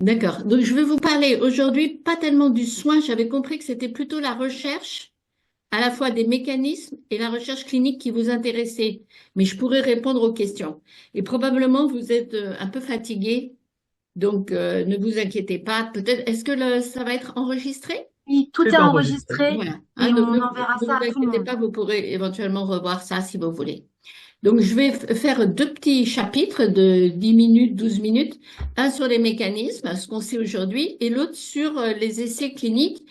D'accord. Donc, je vais vous parler aujourd'hui pas tellement du soin. J'avais compris que c'était plutôt la recherche, à la fois des mécanismes et la recherche clinique qui vous intéressait. Mais je pourrais répondre aux questions. Et probablement, vous êtes un peu fatigué. Donc, ne vous inquiétez pas. Peut-être, est-ce que ça va être enregistré? Oui, tout est C'est enregistré. enregistré Voilà. Hein, et donc, on enverra ne ça vous à tout le inquiétez monde. pas, vous pourrez éventuellement revoir ça si vous voulez. Donc, je vais faire deux petits chapitres de 10 minutes, 12 minutes. Un sur les mécanismes, ce qu'on sait aujourd'hui, et l'autre sur les essais cliniques,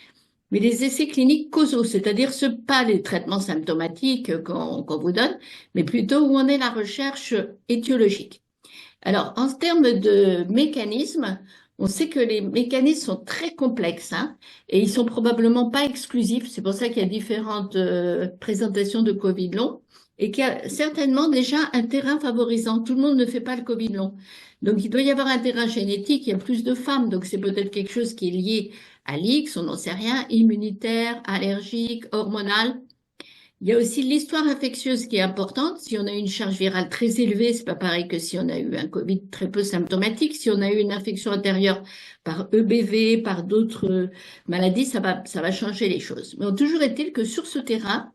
mais les essais cliniques causaux, c'est-à-dire pas les traitements symptomatiques qu'on vous donne, mais plutôt où en est la recherche étiologique. Alors, en termes de mécanismes, on sait que les mécanismes sont très complexes, hein, et ils sont probablement pas exclusifs. C'est pour ça qu'il y a différentes présentations de Covid long et qu'il y a certainement déjà un terrain favorisant. Tout le monde ne fait pas le Covid long. Donc, il doit y avoir un terrain génétique. Il y a plus de femmes, donc c'est peut-être quelque chose qui est lié à l'X, on n'en sait rien, immunitaire, allergique, hormonal. Il y a aussi l'histoire infectieuse qui est importante. Si on a une charge virale très élevée, c'est pas pareil que si on a eu un Covid très peu symptomatique. Si on a eu une infection antérieure par EBV, par d'autres maladies, ça va changer les choses. Mais toujours est-il que sur ce terrain,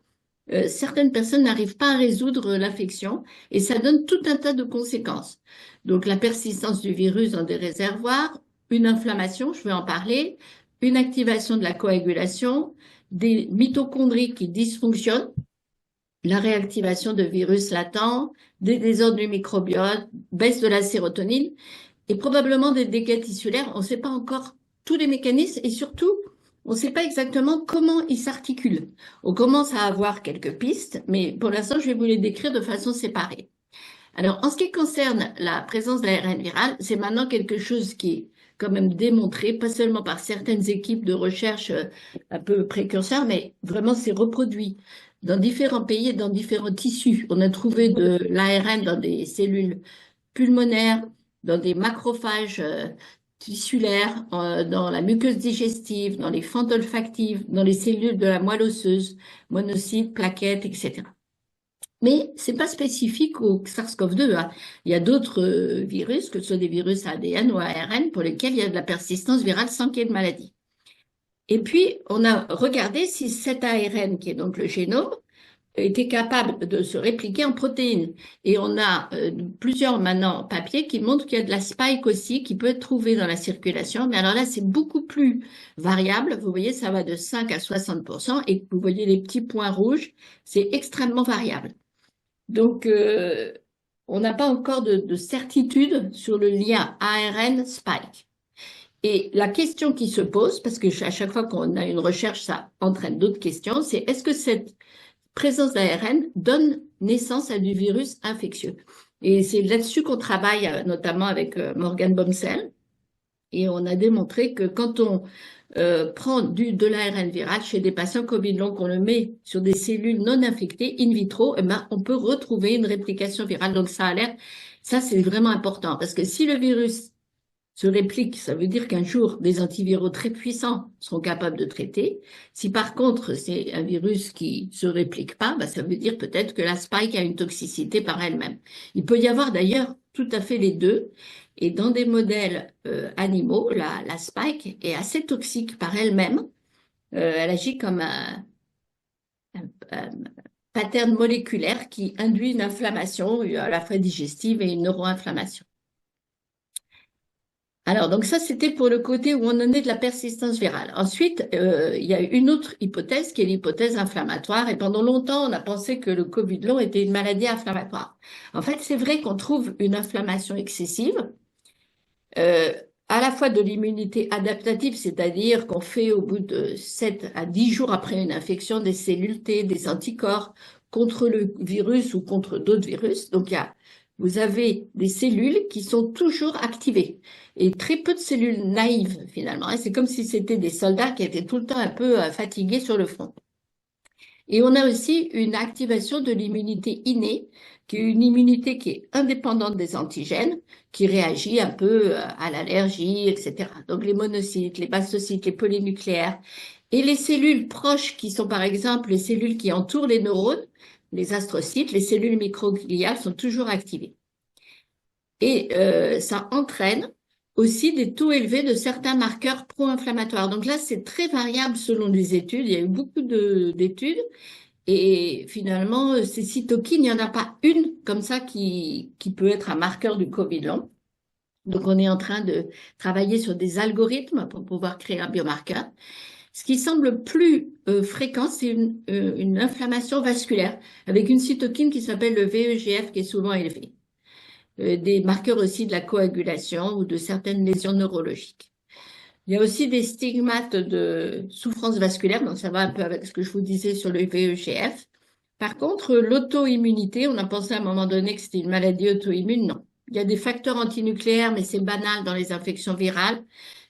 certaines personnes n'arrivent pas à résoudre l'infection et ça donne tout un tas de conséquences. Donc la persistance du virus dans des réservoirs, une inflammation, je vais en parler, une activation de la coagulation, des mitochondries qui dysfonctionnent, la réactivation de virus latents, des désordres du microbiote, baisse de la sérotonine et probablement des dégâts tissulaires. On ne sait pas encore tous les mécanismes et surtout, on ne sait pas exactement comment ils s'articulent. On commence à avoir quelques pistes, mais pour l'instant, je vais vous les décrire de façon séparée. Alors, en ce qui concerne la présence d'ARN viral, c'est maintenant quelque chose qui est quand même démontré, pas seulement par certaines équipes de recherche un peu précurseurs, mais vraiment c'est reproduit dans différents pays et dans différents tissus. On a trouvé de l'ARN dans des cellules pulmonaires, dans des macrophages tissulaires, dans la muqueuse digestive, dans les fentes olfactives, dans les cellules de la moelle osseuse, monocytes, plaquettes, etc. Mais c'est pas spécifique au SARS-CoV-2, hein. Il y a d'autres virus, que ce soit des virus ADN ou ARN, pour lesquels il y a de la persistance virale sans qu'il y ait de maladie. Et puis, on a regardé si cet ARN, qui est donc le génome, était capable de se répliquer en protéines. Et on a plusieurs maintenant papiers qui montrent qu'il y a de la spike aussi qui peut être trouvée dans la circulation. Mais alors là, c'est beaucoup plus variable. Vous voyez, ça va de 5 à 60%. Et vous voyez les petits points rouges, c'est extrêmement variable. Donc, on n'a pas encore de certitude sur le lien ARN-spike. Et la question qui se pose, parce que à chaque fois qu'on a une recherche, ça entraîne d'autres questions, c'est est-ce que cette présence d'ARN donne naissance à du virus infectieux? Et c'est là-dessus qu'on travaille, notamment avec Morgan Bomsel. Et on a démontré que quand on prend de l'ARN viral chez des patients Covid long, qu'on le met sur des cellules non infectées in vitro, eh ben, on peut retrouver une réplication virale. Donc ça a l'air, ça c'est vraiment important parce que si le virus se réplique, ça veut dire qu'un jour, des antiviraux très puissants seront capables de traiter. Si par contre, c'est un virus qui se réplique pas, bah, ça veut dire peut-être que la spike a une toxicité par elle-même. Il peut y avoir d'ailleurs tout à fait les deux. Et dans des modèles animaux, la spike est assez toxique par elle-même. Elle agit comme un pattern moléculaire qui induit une inflammation, à la fois digestive et une neuroinflammation. Alors, donc ça, c'était pour le côté où on en est de la persistance virale. Ensuite, il y a une autre hypothèse qui est l'hypothèse inflammatoire. Et pendant longtemps, on a pensé que le Covid long était une maladie inflammatoire. En fait, c'est vrai qu'on trouve une inflammation excessive, euh, à la fois de l'immunité adaptative, c'est-à-dire qu'on fait au bout de 7 à 10 jours après une infection des cellules T, des anticorps contre le virus ou contre d'autres virus. Donc, vous avez des cellules qui sont toujours activées et très peu de cellules naïves finalement. C'est comme si c'était des soldats qui étaient tout le temps un peu fatigués sur le front. Et on a aussi une activation de l'immunité innée, qui est une immunité qui est indépendante des antigènes, qui réagit un peu à l'allergie, etc. Donc les monocytes, les mastocytes, les polynucléaires et les cellules proches qui sont par exemple les cellules qui entourent les neurones, les astrocytes, les cellules microgliales sont toujours activées. Et ça entraîne aussi des taux élevés de certains marqueurs pro-inflammatoires. Donc là, c'est très variable selon les études. Il y a eu beaucoup d'études. Et finalement, ces cytokines, il n'y en a pas une comme ça qui peut être un marqueur du Covid long. Donc, on est en train de travailler sur des algorithmes pour pouvoir créer un biomarqueur. Ce qui semble plus fréquent, c'est une inflammation vasculaire avec une cytokine qui s'appelle le VEGF qui est souvent élevée. Des marqueurs aussi de la coagulation ou de certaines lésions neurologiques. Il y a aussi des stigmates de souffrance vasculaire, donc ça va un peu avec ce que je vous disais sur le VEGF. Par contre, l'auto-immunité, on a pensé à un moment donné que c'était une maladie auto-immune, non. Il y a des facteurs antinucléaires, mais c'est banal dans les infections virales,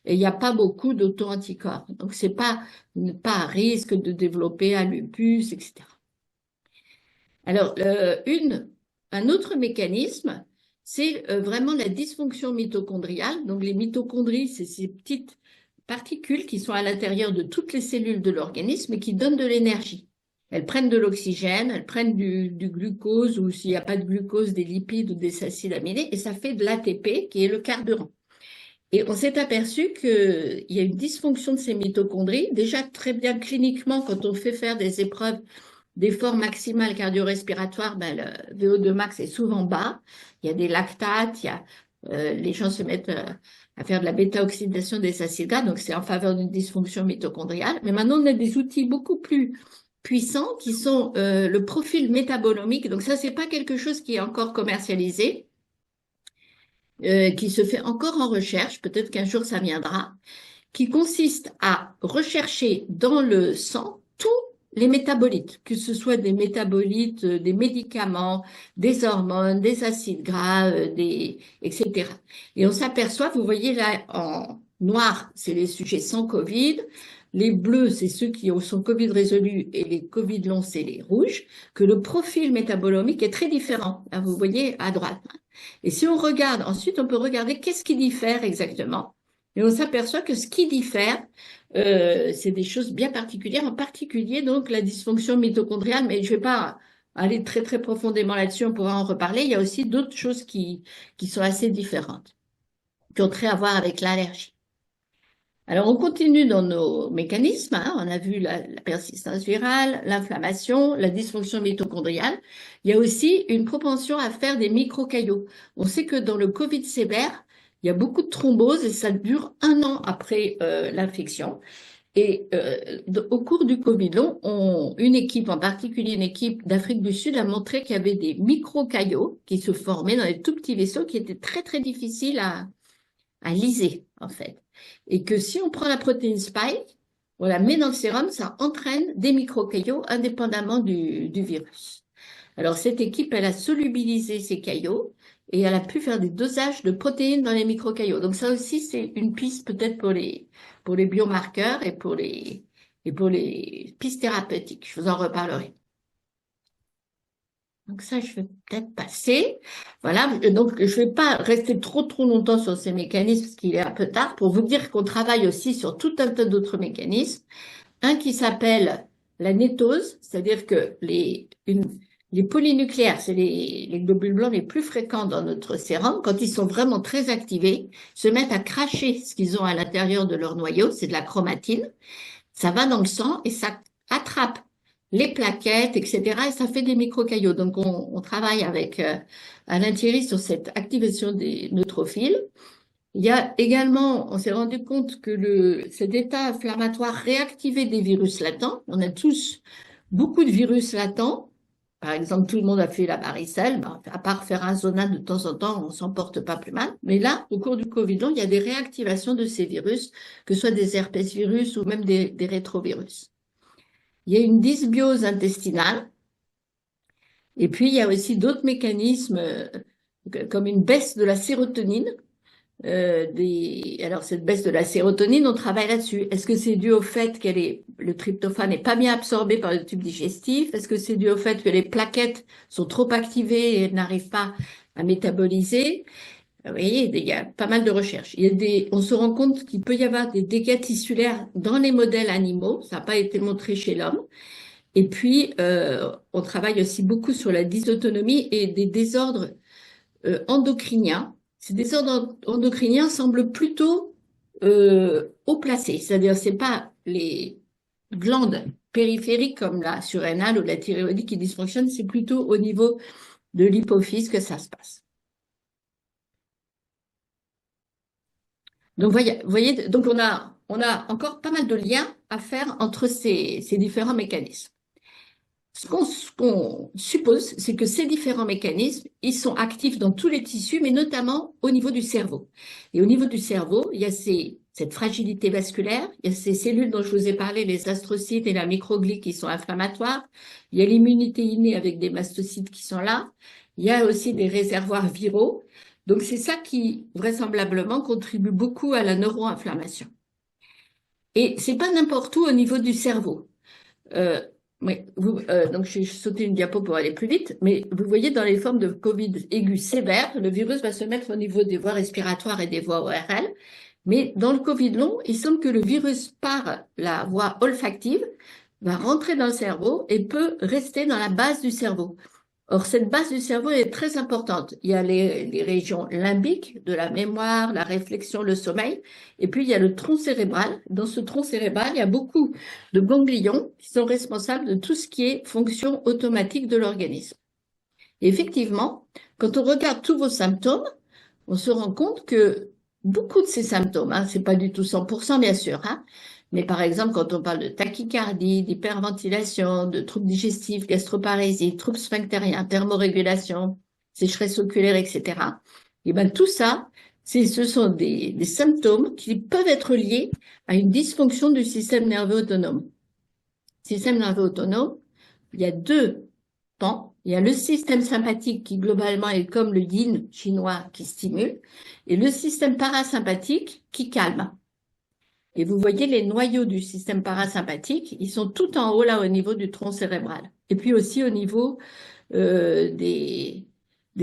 et il n'y a pas beaucoup d'auto-anticorps. Donc, c'est pas à risque de développer un lupus, etc. Alors, un autre mécanisme, c'est vraiment la dysfonction mitochondriale. Donc, les mitochondries, c'est ces petites particules qui sont à l'intérieur de toutes les cellules de l'organisme et qui donnent de l'énergie. Elles prennent de l'oxygène, elles prennent du glucose ou s'il n'y a pas de glucose, des lipides ou des acides aminés et ça fait de l'ATP qui est le carburant. Et on s'est aperçu qu'il y a une dysfonction de ces mitochondries, déjà très bien cliniquement quand on fait faire des épreuves d'effort maximal cardio-respiratoire, ben, le VO2 max est souvent bas. Il y a des lactates, les gens se mettent à faire de la bêta-oxydation des acides gras, donc c'est en faveur d'une dysfonction mitochondriale. Mais maintenant, on a des outils beaucoup plus puissants qui sont le profil métabolomique. Donc ça, c'est pas quelque chose qui est encore commercialisé, qui se fait encore en recherche. Peut-être qu'un jour ça viendra, qui consiste à rechercher dans le sang tous les métabolites, que ce soit des métabolites, des médicaments, des hormones, des acides gras, etc. Et on s'aperçoit, vous voyez là en noir, c'est les sujets sans Covid, les bleus, c'est ceux qui sont Covid résolus et les Covid longs, c'est les rouges, que le profil métabolomique est très différent. Là, vous voyez à droite. Et si on regarde, ensuite, on peut regarder qu'est-ce qui diffère exactement. Et on s'aperçoit que ce qui diffère, c'est des choses bien particulières, en particulier donc la dysfonction mitochondriale, mais je ne vais pas aller très très profondément là-dessus, on pourra en reparler. Il y a aussi d'autres choses qui sont assez différentes, qui ont trait à voir avec l'allergie. Alors on continue dans nos mécanismes, hein. On a vu la persistance virale, l'inflammation, la dysfonction mitochondriale. Il y a aussi une propension à faire des microcaillots. On sait que dans le Covid sévère, il y a beaucoup de thromboses et ça dure 1 an après l'infection. Et au cours du Covid long, une équipe, en particulier une équipe d'Afrique du Sud, a montré qu'il y avait des microcaillots qui se formaient dans des tout petits vaisseaux qui étaient très très difficiles à liser en fait. Et que si on prend la protéine spike, on la met dans le sérum, ça entraîne des microcaillots indépendamment du virus. Alors cette équipe, elle a solubilisé ces caillots et elle a pu faire des dosages de protéines dans les microcaillots. Donc ça aussi, c'est une piste peut-être pour les biomarqueurs et pour les pistes thérapeutiques. Je vous en reparlerai. Donc ça, je vais peut-être passer. Voilà, donc je vais pas rester trop longtemps sur ces mécanismes parce qu'il est un peu tard pour vous dire qu'on travaille aussi sur tout un tas d'autres mécanismes. Un qui s'appelle la nétose, c'est-à-dire que les polynucléaires, c'est les globules blancs les plus fréquents dans notre sérum, quand ils sont vraiment très activés, se mettent à cracher ce qu'ils ont à l'intérieur de leur noyau, c'est de la chromatine. Ça va dans le sang et ça attrape les plaquettes, etc. Et ça fait des microcaillots. Donc, on travaille avec Alain Thierry sur cette activation des neutrophiles. Il y a également, on s'est rendu compte que cet état inflammatoire réactivait des virus latents. On a tous beaucoup de virus latents. Par exemple, tout le monde a fait la varicelle. À part faire un zona de temps en temps, on s'en porte pas plus mal. Mais là, au cours du Covid long, il y a des réactivations de ces virus, que ce soit des herpesvirus ou même des rétrovirus. Il y a une dysbiose intestinale. Et puis, il y a aussi d'autres mécanismes comme une baisse de la sérotonine. Alors, cette baisse de la sérotonine, on travaille là-dessus. Est-ce que c'est dû au fait que le tryptophane n'est pas bien absorbé par le tube digestif? Est-ce que c'est dû au fait que les plaquettes sont trop activées et n'arrivent pas à métaboliser? Vous voyez, il y a pas mal de recherches. On se rend compte qu'il peut y avoir des dégâts tissulaires dans les modèles animaux. Ça n'a pas été montré chez l'homme. Et puis, on travaille aussi beaucoup sur la dysautonomie et des désordres endocriniens ces désordres endocriniens semblent plutôt haut placés, c'est-à-dire c'est pas les glandes périphériques comme la surrénale ou la thyroïde qui dysfonctionnent, c'est plutôt au niveau de l'hypophyse que ça se passe. Donc, voyez, donc on a encore pas mal de liens à faire entre ces différents mécanismes. Ce qu'on suppose, c'est que ces différents mécanismes, ils sont actifs dans tous les tissus, mais notamment au niveau du cerveau. Et au niveau du cerveau, il y a cette fragilité vasculaire, il y a ces cellules dont je vous ai parlé, les astrocytes et la microglie qui sont inflammatoires, il y a l'immunité innée avec des mastocytes qui sont là, il y a aussi des réservoirs viraux. Donc c'est ça qui vraisemblablement contribue beaucoup à la neuroinflammation. Et c'est pas n'importe où au niveau du cerveau. Euh, oui, donc j'ai sauté une diapo pour aller plus vite, mais vous voyez dans les formes de Covid aigu sévère, le virus va se mettre au niveau des voies respiratoires et des voies ORL, mais dans le Covid long, il semble que le virus par la voie olfactive va rentrer dans le cerveau et peut rester dans la base du cerveau. Or, cette base du cerveau est très importante. Il y a les régions limbiques de la mémoire, la réflexion, le sommeil, et puis il y a le tronc cérébral. Dans ce tronc cérébral, il y a beaucoup de ganglions qui sont responsables de tout ce qui est fonction automatique de l'organisme. Et effectivement, quand on regarde tous vos symptômes, on se rend compte que beaucoup de ces symptômes, c'est pas du tout 100% bien sûr, mais par exemple, quand on parle de tachycardie, d'hyperventilation, de troubles digestifs, gastroparésie, troubles sphinctériens, thermorégulation, sécheresse oculaire, etc., et ben tout ça, ce sont des symptômes qui peuvent être liés à une dysfonction du système nerveux autonome. Système nerveux autonome, il y a deux pans. Il y a le système sympathique qui globalement est comme le yin chinois qui stimule, et le système parasympathique qui calme. Et vous voyez les noyaux du système parasympathique, ils sont tout en haut là au niveau du tronc cérébral. Et puis aussi au niveau des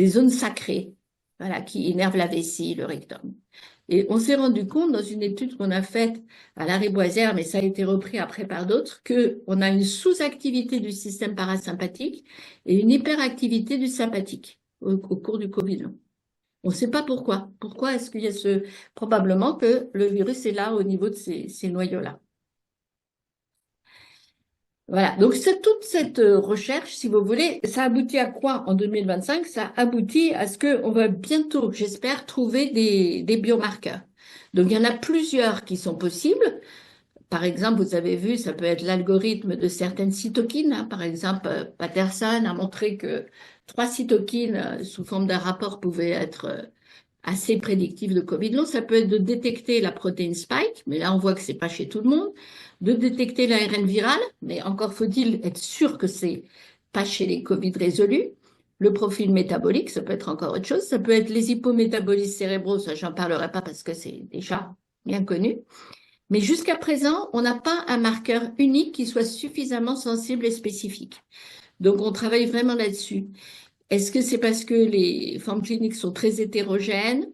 zones sacrées, voilà, qui énervent la vessie, le rectum. Et on s'est rendu compte dans une étude qu'on a faite à Lariboisière, mais ça a été repris après par d'autres, qu'on a une sous-activité du système parasympathique et une hyperactivité du sympathique au cours du Covid. On ne sait pas pourquoi. Pourquoi est-ce qu'il y a probablement que le virus est là au niveau de ces noyaux-là. Voilà, donc toute cette recherche, si vous voulez, ça aboutit à quoi en 2025? Ça aboutit à ce qu'on va bientôt, j'espère, trouver des biomarqueurs. Donc il y en a plusieurs qui sont possibles. Par exemple, vous avez vu, ça peut être l'algorithme de certaines cytokines. Par exemple, Patterson a montré que 3 cytokines sous forme d'un rapport pouvaient être assez prédictif de Covid long. Ça peut être de détecter la protéine spike, mais là on voit que c'est pas chez tout le monde, de détecter l'ARN viral, mais encore faut-il être sûr que c'est pas chez les Covid résolus. Le profil métabolique, ça peut être encore autre chose. Ça peut être les hypométabolismes cérébraux, ça j'en parlerai pas parce que c'est déjà bien connu. Mais jusqu'à présent, on n'a pas un marqueur unique qui soit suffisamment sensible et spécifique. Donc on travaille vraiment là-dessus. Est-ce que c'est parce que les formes cliniques sont très hétérogènes?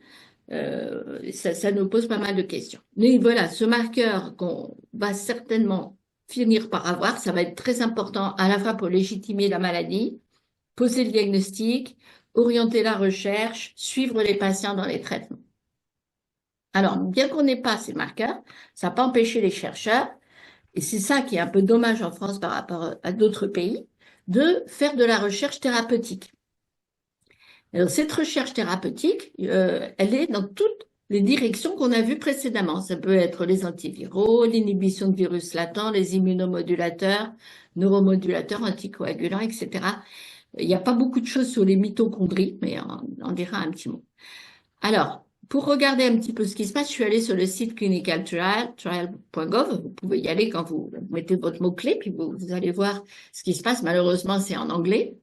Ça nous pose pas mal de questions. Mais voilà, ce marqueur qu'on va certainement finir par avoir, ça va être très important à la fois pour légitimer la maladie, poser le diagnostic, orienter la recherche, suivre les patients dans les traitements. Alors, bien qu'on n'ait pas ces marqueurs, ça n'a pas empêché les chercheurs, et c'est ça qui est un peu dommage en France par rapport à d'autres pays, de faire de la recherche thérapeutique. Alors, cette recherche thérapeutique, elle est dans toutes les directions qu'on a vues précédemment. Ça peut être les antiviraux, l'inhibition de virus latents, les immunomodulateurs, neuromodulateurs, anticoagulants, etc. Il n'y a pas beaucoup de choses sur les mitochondries, mais on dira un petit mot. Alors, pour regarder un petit peu ce qui se passe, je suis allée sur le site Clinical Trial, trial.gov. Vous pouvez y aller quand vous mettez votre mot-clé, puis vous allez voir ce qui se passe. Malheureusement, c'est en anglais.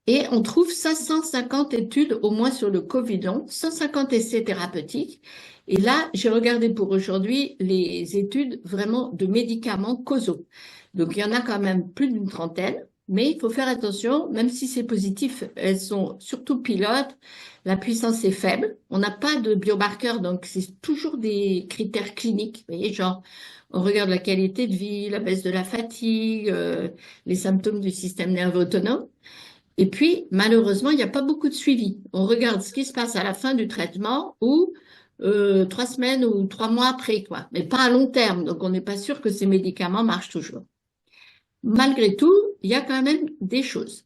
Et on trouve 550 études au moins sur le Covid long, 150 essais thérapeutiques. Et là, j'ai regardé pour aujourd'hui les études vraiment de médicaments causaux. Donc, il y en a quand même plus d'une trentaine, mais il faut faire attention, même si c'est positif, elles sont surtout pilotes, la puissance est faible, on n'a pas de biomarqueurs, donc c'est toujours des critères cliniques, vous voyez, genre, on regarde la qualité de vie, la baisse de la fatigue, les symptômes du système nerveux autonome. Et puis, malheureusement, il n'y a pas beaucoup de suivi. On regarde ce qui se passe à la fin du traitement ou 3 semaines ou 3 mois après, quoi. Mais pas à long terme. Donc, on n'est pas sûr que ces médicaments marchent toujours. Malgré tout, il y a quand même des choses.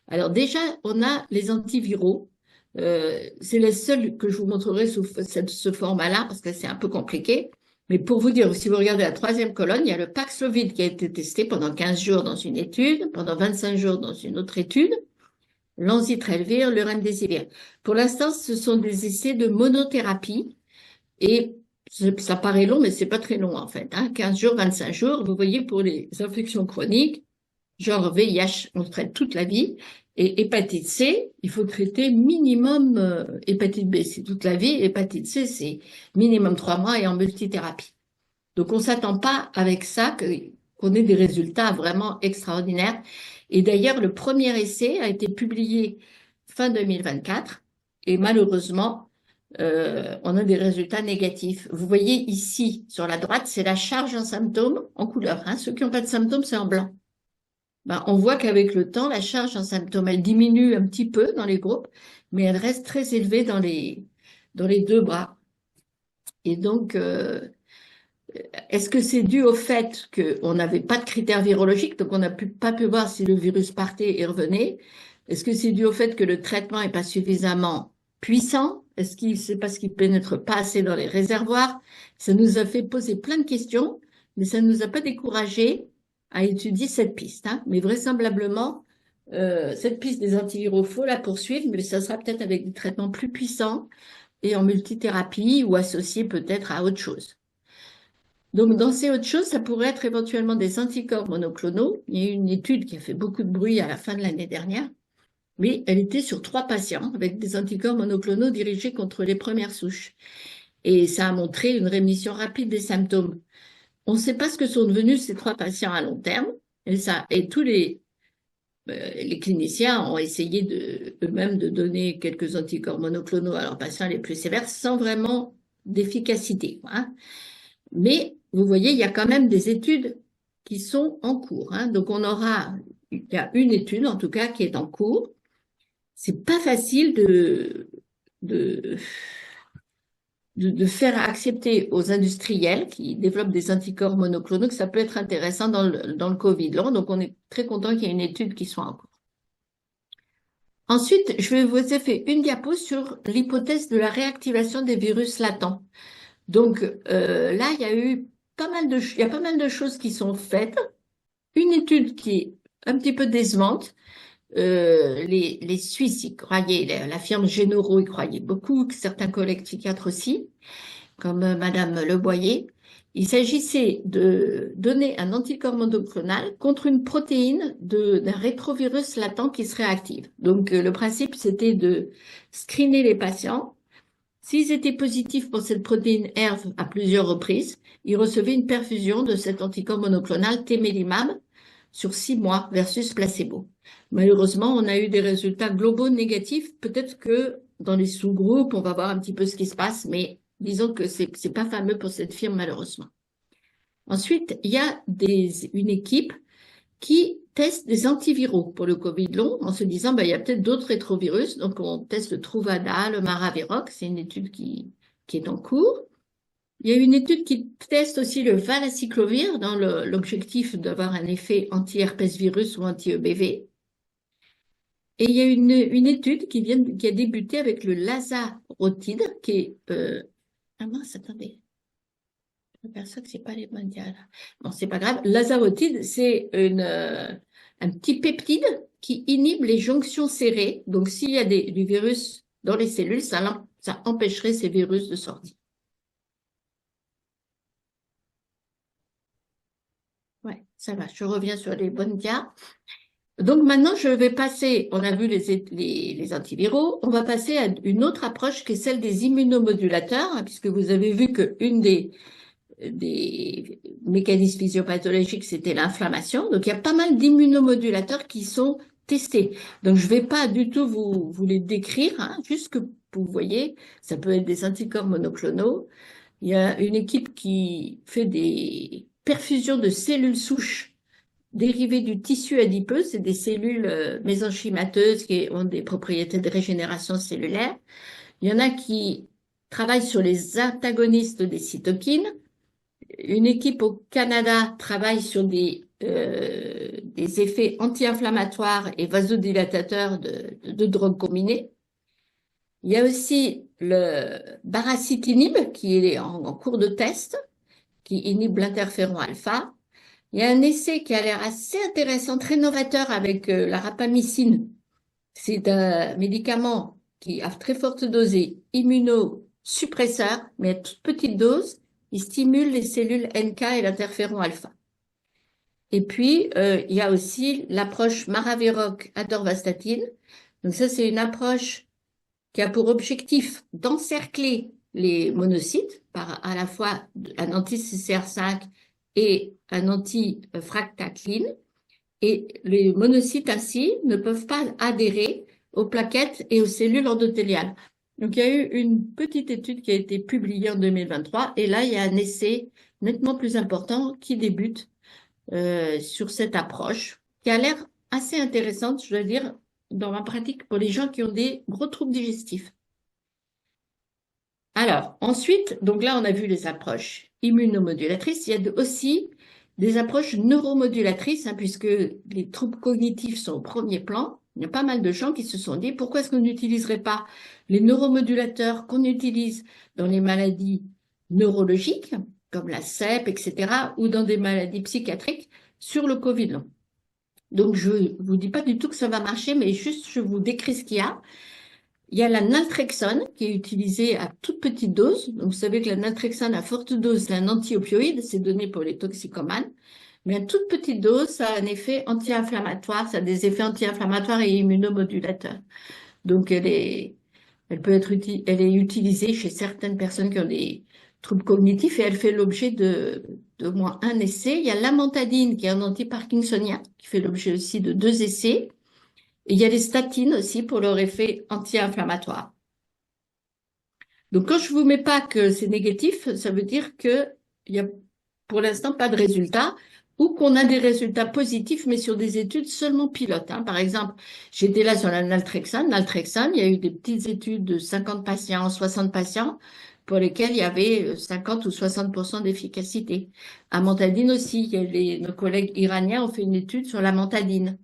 Alors déjà, on a les antiviraux. C'est les seuls que je vous montrerai sous ce format-là parce que c'est un peu compliqué. Mais pour vous dire, si vous regardez la troisième colonne, il y a le Paxlovid qui a été testé pendant 15 jours dans une étude, pendant 25 jours dans une autre étude, l'ensitrelvir, le remdesivir. Pour l'instant, ce sont des essais de monothérapie et ça paraît long, mais c'est pas très long en fait. 15 jours, 25 jours. Vous voyez, pour les infections chroniques, genre VIH, on traite toute la vie. Et hépatite C, il faut traiter minimum, hépatite B, c'est toute la vie. Hépatite C, c'est minimum 3 mois et en multithérapie. Donc, on s'attend pas avec ça qu'on ait des résultats vraiment extraordinaires. Et d'ailleurs, le premier essai a été publié fin 2024 et malheureusement, on a des résultats négatifs. Vous voyez ici, sur la droite, c'est la charge en symptômes en couleur. Ceux qui n'ont pas de symptômes, c'est en blanc. On voit qu'avec le temps, la charge en symptômes, elle diminue un petit peu dans les groupes, mais elle reste très élevée dans les deux bras. Et donc, est-ce que c'est dû au fait qu'on n'avait pas de critères virologiques, donc on n'a pas pu voir si le virus partait et revenait? Est-ce que c'est dû au fait que le traitement n'est pas suffisamment puissant? Est-ce que c'est parce qu'il pénètre pas assez dans les réservoirs? Ça nous a fait poser plein de questions, mais ça ne nous a pas découragé à étudier cette piste. Mais vraisemblablement, cette piste des antiviraux, faut la poursuivre, mais ça sera peut-être avec des traitements plus puissants et en multithérapie ou associés peut-être à autre chose. Donc, dans ces autres choses, ça pourrait être éventuellement des anticorps monoclonaux. Il y a eu une étude qui a fait beaucoup de bruit à la fin de l'année dernière, mais elle était sur 3 patients avec des anticorps monoclonaux dirigés contre les premières souches. Et ça a montré une rémission rapide des symptômes. On ne sait pas ce que sont devenus ces 3 patients à long terme, et tous les cliniciens ont essayé eux-mêmes de donner quelques anticorps monoclonaux à leurs patients les plus sévères sans vraiment d'efficacité. Mais vous voyez, il y a quand même des études qui sont en cours. Donc il y a une étude en tout cas qui est en cours. C'est pas facile de, de faire accepter aux industriels qui développent des anticorps monoclonaux que ça peut être intéressant dans le Covid long. Donc on est très content qu'il y ait une étude qui soit en cours. Ensuite, je vais vous faire une diapo sur l'hypothèse de la réactivation des virus latents. Donc là, il y a eu pas mal de choses qui sont faites. Une étude qui est un petit peu décevante. Les Suisses y croyaient, la firme Génoro y croyait beaucoup, certains collègues psychiatres aussi, comme Madame Leboyer. Il s'agissait de donner un anticorps monoclonal contre une protéine d'un rétrovirus latent qui serait active. Donc le principe, c'était de screener les patients. S'ils étaient positifs pour cette protéine ERV à plusieurs reprises, ils recevaient une perfusion de cet anticorps monoclonal Temelimab sur 6 mois versus placebo. Malheureusement, on a eu des résultats globaux négatifs. Peut-être que dans les sous-groupes, on va voir un petit peu ce qui se passe, mais disons que c'est pas fameux pour cette firme, malheureusement. Ensuite, il y a une équipe qui teste des antiviraux pour le Covid long en se disant, il y a peut-être d'autres rétrovirus. Donc, on teste le Truvada, le Maraviroc. C'est une étude qui est en cours. Il y a une étude qui teste aussi le valacyclovir dans l'objectif d'avoir un effet anti-herpès virus ou anti-EBV. Et il y a une étude qui a débuté avec le lazarotide, qui est... Ah mince, attendez. Je m'aperçois que c'est pas les bonnes là. Bon, c'est pas grave. Lazarotide, c'est un petit peptide qui inhibe les jonctions serrées. Donc, s'il y a du virus dans les cellules, ça empêcherait ces virus de sortir. Ouais, ça va. Je reviens sur les bonnes dias. Donc maintenant, je vais passer, on a vu les antiviraux, on va passer à une autre approche qui est celle des immunomodulateurs, puisque vous avez vu qu'une des mécanismes physiopathologiques, c'était l'inflammation. Donc il y a pas mal d'immunomodulateurs qui sont testés. Donc je ne vais pas du tout vous les décrire, juste que vous voyez, ça peut être des anticorps monoclonaux. Il y a une équipe qui fait des perfusions de cellules souches dérivés du tissu adipeux, c'est des cellules mésenchymateuses qui ont des propriétés de régénération cellulaire. Il y en a qui travaillent sur les antagonistes des cytokines. Une équipe au Canada travaille sur des effets anti-inflammatoires et vasodilatateurs de drogues combinées. Il y a aussi le baricitinib qui est en cours de test, qui inhibe l'interféron alpha. Il y a un essai qui a l'air assez intéressant, très novateur avec la rapamycine. C'est un médicament qui, à très forte dose, est immunosuppresseur, mais à toute petite dose, il stimule les cellules NK et l'interféron alpha. Et puis, il y a aussi l'approche Maraviroc-atorvastatine. Donc ça, c'est une approche qui a pour objectif d'encercler les monocytes par à la fois un anti-CCR5 et un anti-fractalkine. Et les monocytes ainsi ne peuvent pas adhérer aux plaquettes et aux cellules endothéliales. Donc, il y a eu une petite étude qui a été publiée en 2023 et là, il y a un essai nettement plus important qui débute sur cette approche qui a l'air assez intéressante, je dois dire, dans ma pratique pour les gens qui ont des gros troubles digestifs. Alors, ensuite, donc là, on a vu les approches immunomodulatrices. Il y a aussi des approches neuromodulatrices, hein, puisque les troubles cognitifs sont au premier plan. Il y a pas mal de gens qui se sont dit, pourquoi est-ce qu'on n'utiliserait pas les neuromodulateurs qu'on utilise dans les maladies neurologiques, comme la CEP, etc., ou dans des maladies psychiatriques, sur le Covid long. Donc, je ne vous dis pas du tout que ça va marcher, mais juste je vous décris ce qu'il y a. Il y a la naltrexone qui est utilisée à toute petite dose. Donc, vous savez que la naltrexone à forte dose, c'est un anti-opioïde, c'est donné pour les toxicomanes. Mais à toute petite dose, ça a un effet anti-inflammatoire, ça a des effets anti-inflammatoires et immunomodulateurs. Donc, elle est utilisée chez certaines personnes qui ont des troubles cognitifs et elle fait l'objet de moins un essai. Il y a l'amantadine qui est un anti-parkinsonien qui fait l'objet aussi de 2 essais. Et il y a les statines aussi pour leur effet anti-inflammatoire. Donc, quand je vous mets pas que c'est négatif, ça veut dire que il y a pour l'instant pas de résultats ou qu'on a des résultats positifs, mais sur des études seulement pilotes, hein. Par exemple, j'étais là sur la naltrexone. Naltrexone, il y a eu des petites études de 50 patients, 60 patients, pour lesquels il y avait 50 ou 60% d'efficacité. Amantadine aussi, nos collègues iraniens ont fait une étude sur l'amantadine.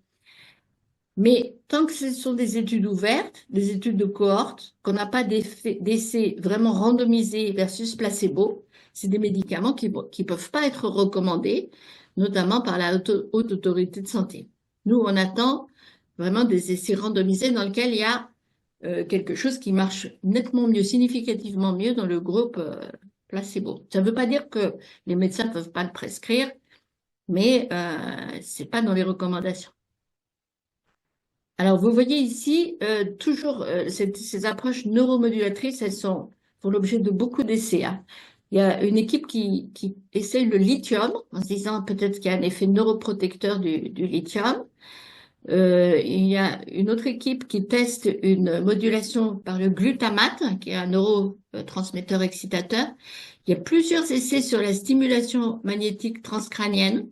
Mais tant que ce sont des études ouvertes, des études de cohorte, qu'on n'a pas d'essais vraiment randomisés versus placebo, c'est des médicaments qui peuvent pas être recommandés, notamment par la haute autorité de santé. Nous, on attend vraiment des essais randomisés dans lesquels il y a quelque chose qui marche nettement mieux, significativement mieux dans le groupe placebo. Ça ne veut pas dire que les médecins ne peuvent pas le prescrire, mais c'est pas dans les recommandations. Alors, vous voyez ici, toujours, ces approches neuromodulatrices, elles font l'objet de beaucoup d'essais, hein. Il y a une équipe qui essaye le lithium, en se disant peut-être qu'il y a un effet neuroprotecteur du lithium. Il y a une autre équipe qui teste une modulation par le glutamate, qui est un neurotransmetteur excitateur. Il y a plusieurs essais sur la stimulation magnétique transcrânienne.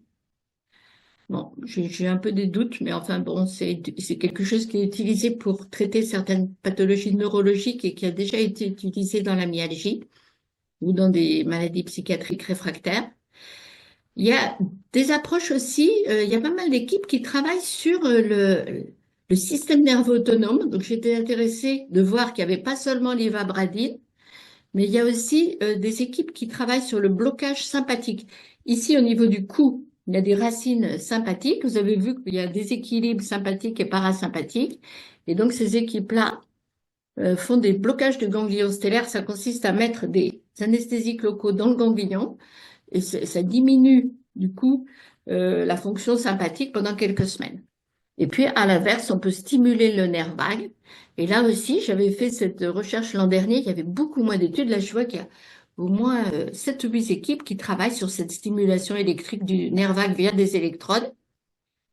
Bon, j'ai un peu des doutes, mais enfin bon, c'est quelque chose qui est utilisé pour traiter certaines pathologies neurologiques et qui a déjà été utilisé dans la myalgie ou dans des maladies psychiatriques réfractaires. Il y a des approches aussi, il y a pas mal d'équipes qui travaillent sur le système nerveux autonome. Donc j'étais intéressée de voir qu'il n'y avait pas seulement l'ivabradine, mais il y a aussi des équipes qui travaillent sur le blocage sympathique. Ici, au niveau du cou, il y a des racines sympathiques. Vous avez vu qu'il y a des équilibres sympathiques et parasympathiques. Et donc, ces équipes-là font des blocages de ganglions stellaires. Ça consiste à mettre des anesthésiques locaux dans le ganglion et ça diminue, du coup, la fonction sympathique pendant quelques semaines. Et puis, à l'inverse, on peut stimuler le nerf vague. Et là aussi, j'avais fait cette recherche l'an dernier. Il y avait beaucoup moins d'études. Là, je vois qu'il y a au moins 7 ou 8 équipes qui travaillent sur cette stimulation électrique du nerf vague via des électrodes.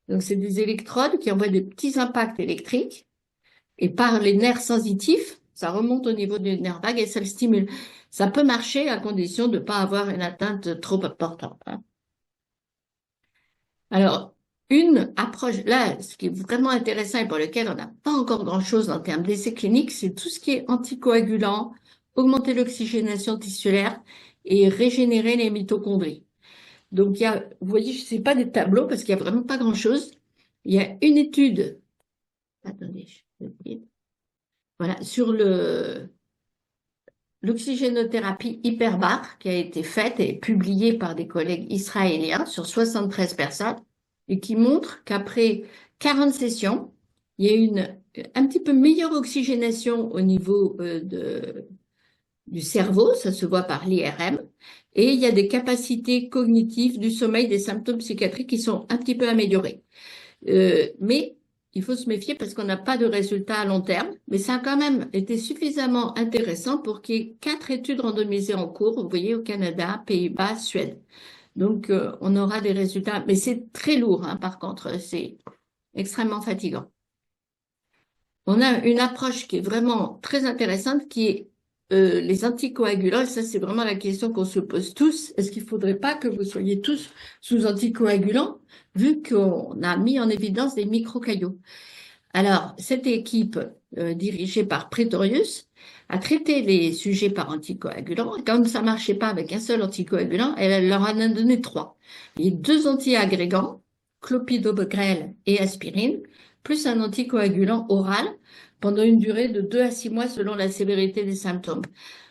Donc, c'est des électrodes qui envoient des petits impacts électriques. Et par les nerfs sensitifs, ça remonte au niveau du nerf vague et ça le stimule. Ça peut marcher à condition de ne pas avoir une atteinte trop importante, hein. Alors, une approche, là, ce qui est vraiment intéressant et pour lequel on n'a pas encore grand-chose en termes d'essais cliniques, c'est tout ce qui est anticoagulant, augmenter l'oxygénation tissulaire et régénérer les mitochondries. Donc, vous voyez, je ne sais pas des tableaux parce qu'il n'y a vraiment pas grand-chose. Il y a une étude, attendez, voilà, sur l'oxygénothérapie hyperbare qui a été faite et publiée par des collègues israéliens sur 73 personnes et qui montre qu'après 40 sessions, il y a un petit peu meilleure oxygénation au niveau du cerveau, ça se voit par l'IRM, et il y a des capacités cognitives du sommeil, des symptômes psychiatriques qui sont un petit peu améliorés. Mais il faut se méfier parce qu'on n'a pas de résultats à long terme, mais ça a quand même été suffisamment intéressant pour qu'il y ait 4 études randomisées en cours, vous voyez, au Canada, Pays-Bas, Suède. Donc, on aura des résultats, mais c'est très lourd, hein, par contre, c'est extrêmement fatigant. On a une approche qui est vraiment très intéressante, qui est les anticoagulants, et ça c'est vraiment la question qu'on se pose tous. Est-ce qu'il ne faudrait pas que vous soyez tous sous anticoagulants, vu qu'on a mis en évidence des microcaillots? Alors, cette équipe dirigée par Pretorius a traité les sujets par anticoagulants, et comme ça ne marchait pas avec un seul anticoagulant, elle leur en a donné 3. Les 2 antiagrégants, clopidogrel et aspirine, plus un anticoagulant oral pendant une durée de 2 à 6 mois selon la sévérité des symptômes.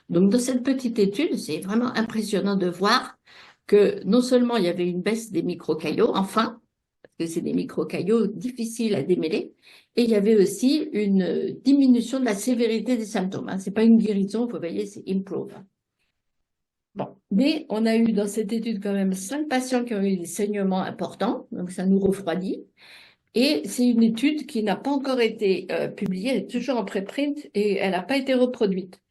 Donc, dans cette petite étude, c'est vraiment impressionnant de voir que non seulement il y avait une baisse des microcaillots, enfin, parce que c'est des microcaillots difficiles à démêler, et il y avait aussi une diminution de la sévérité des symptômes. Hein. C'est pas une guérison, vous voyez, c'est improve. Bon, mais on a eu dans cette étude quand même 5 patients qui ont eu des saignements importants, donc ça nous refroidit. Et c'est une étude qui n'a pas encore été publiée, elle est toujours en préprint et elle n'a pas été reproduite.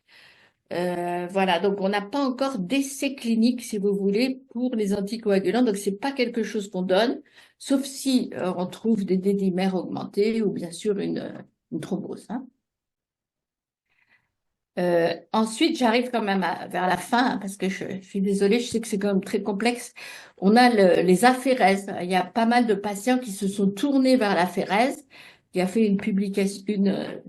Voilà, donc on n'a pas encore d'essai clinique, si vous voulez, pour les anticoagulants. Donc c'est pas quelque chose qu'on donne, sauf si on trouve des dédimères augmentés ou bien sûr une thrombose. Hein. Ensuite, j'arrive quand même vers la fin, hein, parce que je suis désolée, je sais que c'est quand même très complexe. On a les aphérèses. Il y a pas mal de patients qui se sont tournés vers l'aphérèse, qui a fait une publication, une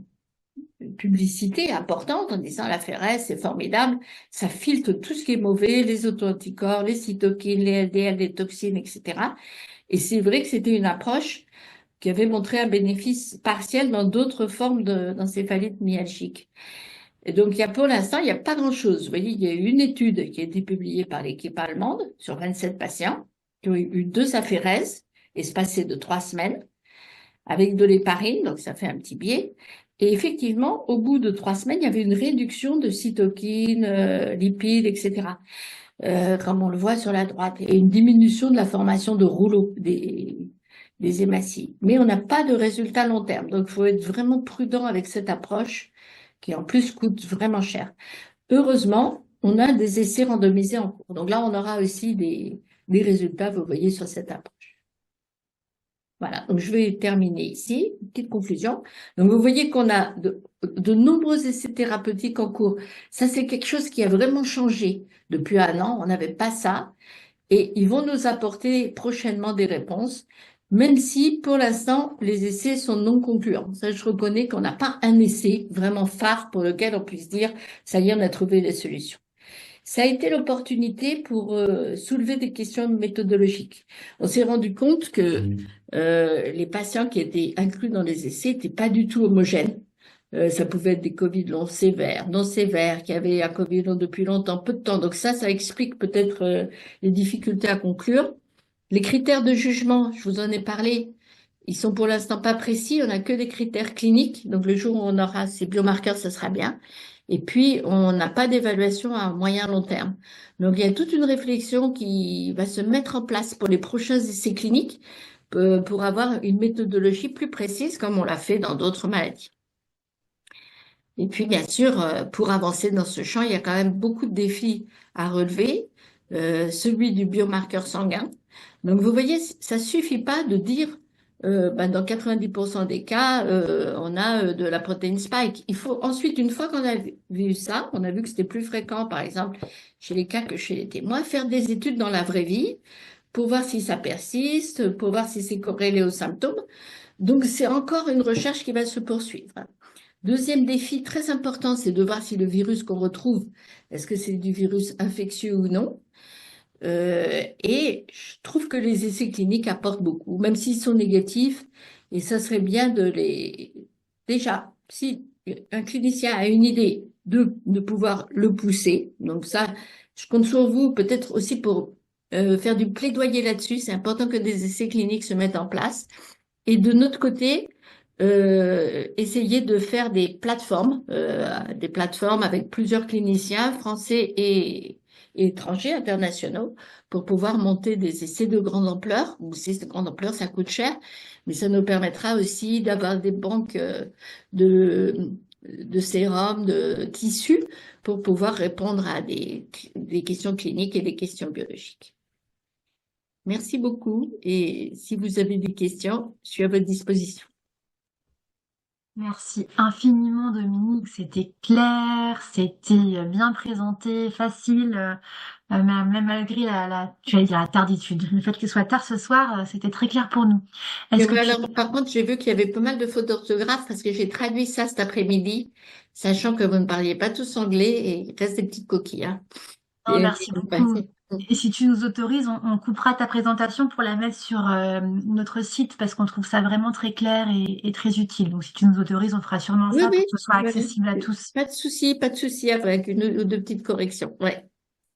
publicité importante en disant l'aphérèse, c'est formidable, ça filtre tout ce qui est mauvais, les auto-anticorps, les cytokines, les LDL, les toxines, etc. Et c'est vrai que c'était une approche qui avait montré un bénéfice partiel dans d'autres formes d'encéphalite myalgique. Et donc, pour l'instant, il n'y a pas grand-chose. Vous voyez, il y a eu une étude qui a été publiée par l'équipe allemande sur 27 patients qui ont eu 2 aphérèses espacées de 3 semaines avec de l'héparine, donc ça fait un petit biais. Et effectivement, au bout de 3 semaines, il y avait une réduction de cytokines, lipides, etc., comme on le voit sur la droite, et une diminution de la formation de rouleaux des hématies. Mais on n'a pas de résultat long terme, donc il faut être vraiment prudent avec cette approche qui en plus coûte vraiment cher. Heureusement, on a des essais randomisés en cours. Donc là, on aura aussi des résultats, vous voyez, sur cette approche. Voilà, donc je vais terminer ici, une petite conclusion. Donc vous voyez qu'on a de nombreux essais thérapeutiques en cours. Ça, c'est quelque chose qui a vraiment changé depuis 1 an. On n'avait pas ça. Et ils vont nous apporter prochainement des réponses, même si pour l'instant, les essais sont non concluants. Ça, je reconnais qu'on n'a pas un essai vraiment phare pour lequel on puisse dire, ça y est, on a trouvé les solutions. Ça a été l'opportunité pour soulever des questions méthodologiques. On s'est rendu compte que les patients qui étaient inclus dans les essais n'étaient pas du tout homogènes. Ça pouvait être des Covid longs sévères, non sévères, qui avaient un Covid long depuis longtemps, peu de temps. Donc ça explique peut-être les difficultés à conclure. Les critères de jugement, je vous en ai parlé, ils sont pour l'instant pas précis. On n'a que des critères cliniques. Donc le jour où on aura ces biomarqueurs, ça sera bien. Et puis, on n'a pas d'évaluation à moyen long terme. Donc, il y a toute une réflexion qui va se mettre en place pour les prochains essais cliniques pour avoir une méthodologie plus précise comme on l'a fait dans d'autres maladies. Et puis, bien sûr, pour avancer dans ce champ, il y a quand même beaucoup de défis à relever, celui du biomarqueur sanguin. Donc, vous voyez, ça suffit pas de dire dans 90% des cas, on a de la protéine spike. Il faut ensuite, une fois qu'on a vu ça, on a vu que c'était plus fréquent, par exemple, chez les cas que chez les témoins, faire des études dans la vraie vie pour voir si ça persiste, pour voir si c'est corrélé aux symptômes. Donc, c'est encore une recherche qui va se poursuivre. Deuxième défi très important, c'est de voir si le virus qu'on retrouve, est-ce que c'est du virus infectieux ou non. Et je trouve que les essais cliniques apportent beaucoup, même s'ils sont négatifs, et ça serait bien de les... Déjà, si un clinicien a une idée, de pouvoir le pousser. Donc ça, je compte sur vous, peut-être aussi pour faire du plaidoyer là-dessus. C'est important que des essais cliniques se mettent en place. Et de notre côté, essayer de faire des plateformes avec plusieurs cliniciens français et étrangers, internationaux, pour pouvoir monter des essais de grande ampleur. Ou essais de grande ampleur, ça coûte cher, mais ça nous permettra aussi d'avoir des banques de, de sérum, de tissus, pour pouvoir répondre à des questions cliniques et des questions biologiques. Merci beaucoup. Et si vous avez des questions, je suis à votre disposition. Merci infiniment, Dominique. C'était clair, c'était bien présenté, facile, même malgré j'allais dire la tarditude. Le fait que ce soit tard ce soir, c'était très clair pour nous. Et Est-ce que tu... alors, par contre, j'ai vu qu'il y avait pas mal de fautes d'orthographe parce que j'ai traduit ça cet après-midi, sachant que vous ne parliez pas tous anglais et il reste des petites coquilles, hein. Non, Et, merci beaucoup. Et si tu nous autorises, on coupera ta présentation pour la mettre sur notre site parce qu'on trouve ça vraiment très clair et très utile. Donc, si tu nous autorises, on fera sûrement oui, ça pour oui, que ce soit voilà. accessible à tous. Pas de souci avec une ou deux petites corrections. Ouais.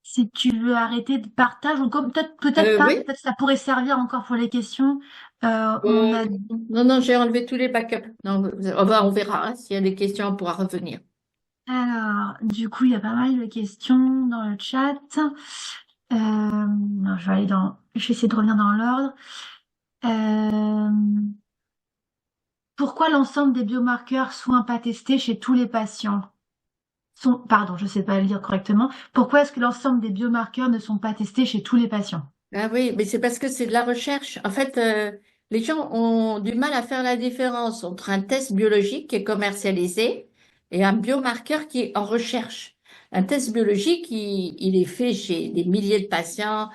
Si tu veux arrêter de partage, ou comme peut-être pas, Oui. peut-être ça pourrait servir encore pour les questions. On Euh, a non, non, j'ai enlevé tous les backups. Non, on verra, hein. S'il y a des questions, on pourra revenir. alors, du coup, il y a pas mal de questions dans le chat. Non, je vais essayer de revenir dans l'ordre. Euh, Pourquoi l'ensemble des biomarqueurs sont pas testés chez tous les patients? Pardon, je sais pas le dire correctement. Pourquoi est-ce que l'ensemble des biomarqueurs ne sont pas testés chez tous les patients? Ah oui, mais c'est parce que c'est de la recherche. En fait, les gens ont du mal à faire la différence entre un test biologique qui est commercialisé et un biomarqueur qui est en recherche. Un test biologique, il est fait chez des milliers de patients,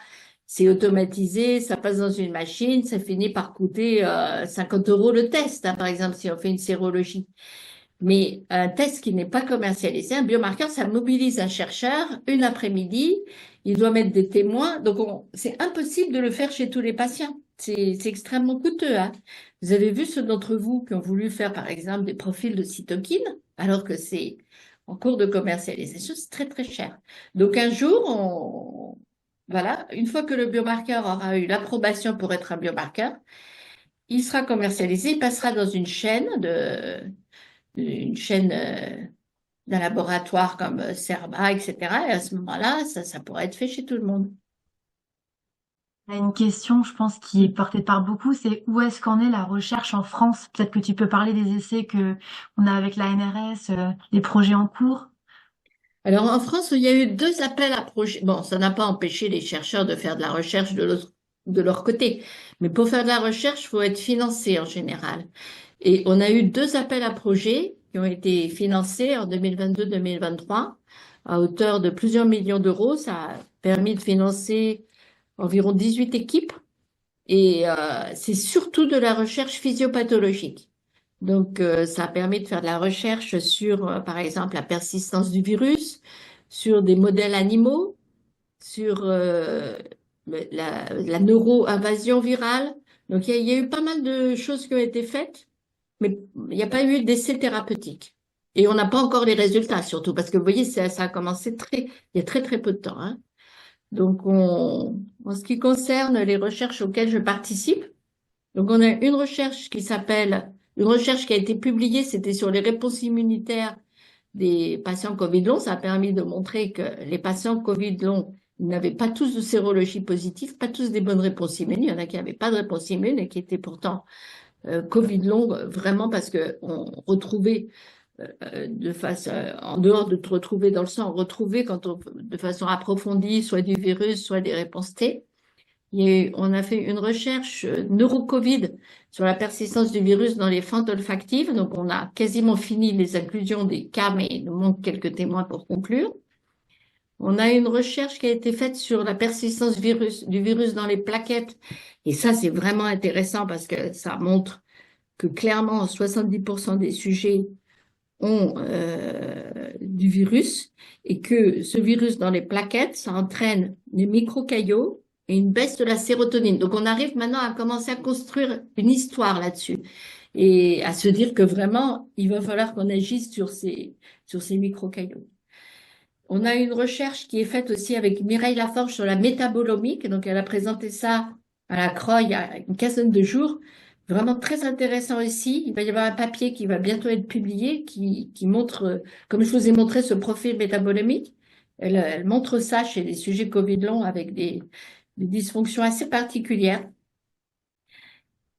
c'est automatisé, ça passe dans une machine, ça finit par coûter 50 € le test, hein, par exemple, si on fait une sérologie. Mais un test qui n'est pas commercialisé, un biomarqueur, ça mobilise un chercheur une après-midi, il doit mettre des témoins, donc c'est impossible de le faire chez tous les patients. C'est extrêmement coûteux, hein. Vous avez vu ceux d'entre vous qui ont voulu faire, par exemple, des profils de cytokines, alors que c'est en cours de commercialisation, c'est très très cher. Donc un jour, voilà, une fois que le biomarqueur aura eu l'approbation pour être un biomarqueur, il sera commercialisé, il passera dans une chaîne d'un laboratoire comme Cerba, etc. Et à ce moment-là, ça pourrait être fait chez tout le monde. Il y a une question, je pense, qui est portée par beaucoup, c'est où est-ce qu'en est la recherche en France? Peut-être que tu peux parler des essais que on a avec la NRS, les projets en cours. Alors en France, il y a eu 2 appels à projets. Bon, ça n'a pas empêché les chercheurs de faire de la recherche de leur côté. Mais pour faire de la recherche, il faut être financé en général. Et on a eu 2 appels à projets qui ont été financés en 2022-2023 à hauteur de plusieurs millions d'euros. Ça a permis de financer environ 18 équipes. Et c'est surtout de la recherche physiopathologique. Donc, ça a permis de faire de la recherche sur, par exemple, la persistance du virus, sur des modèles animaux, sur la neuro-invasion virale. Donc, il y a eu pas mal de choses qui ont été faites, mais il n'y a pas eu d'essai thérapeutique. Et on n'a pas encore les résultats, surtout, parce que vous voyez, ça a commencé il y a très, très peu de temps, hein. Donc, en ce qui concerne les recherches auxquelles je participe, donc on a une recherche qui a été publiée, c'était sur les réponses immunitaires des patients Covid long. Ça a permis de montrer que les patients Covid long n'avaient pas tous de sérologie positive, pas tous des bonnes réponses immunes. Il y en a qui n'avaient pas de réponse immune et qui étaient pourtant Covid long, vraiment parce que on retrouvait en dehors de te retrouver dans le sang, on retrouvait de façon approfondie soit du virus, soit des réponses T. On a fait une recherche neuro-Covid sur la persistance du virus dans les fentes olfactives. Donc, on a quasiment fini les inclusions des cas, mais il nous manque quelques témoins pour conclure. On a une recherche qui a été faite sur la persistance du virus dans les plaquettes. Et ça, c'est vraiment intéressant parce que ça montre que clairement, 70% des sujets ont du virus et que ce virus dans les plaquettes, ça entraîne des microcaillots et une baisse de la sérotonine. Donc, on arrive maintenant à commencer à construire une histoire là-dessus et à se dire que vraiment, il va falloir qu'on agisse sur ces microcaillots. On a une recherche qui est faite aussi avec Mireille Laforge sur la métabolomique. Donc, elle a présenté ça à la CROI il y a une quinzaine de jours. Vraiment très intéressant aussi. Il va y avoir un papier qui va bientôt être publié qui montre, comme je vous ai montré, ce profil métabolomique. Elle montre ça chez les sujets Covid long avec des dysfonctions assez particulières.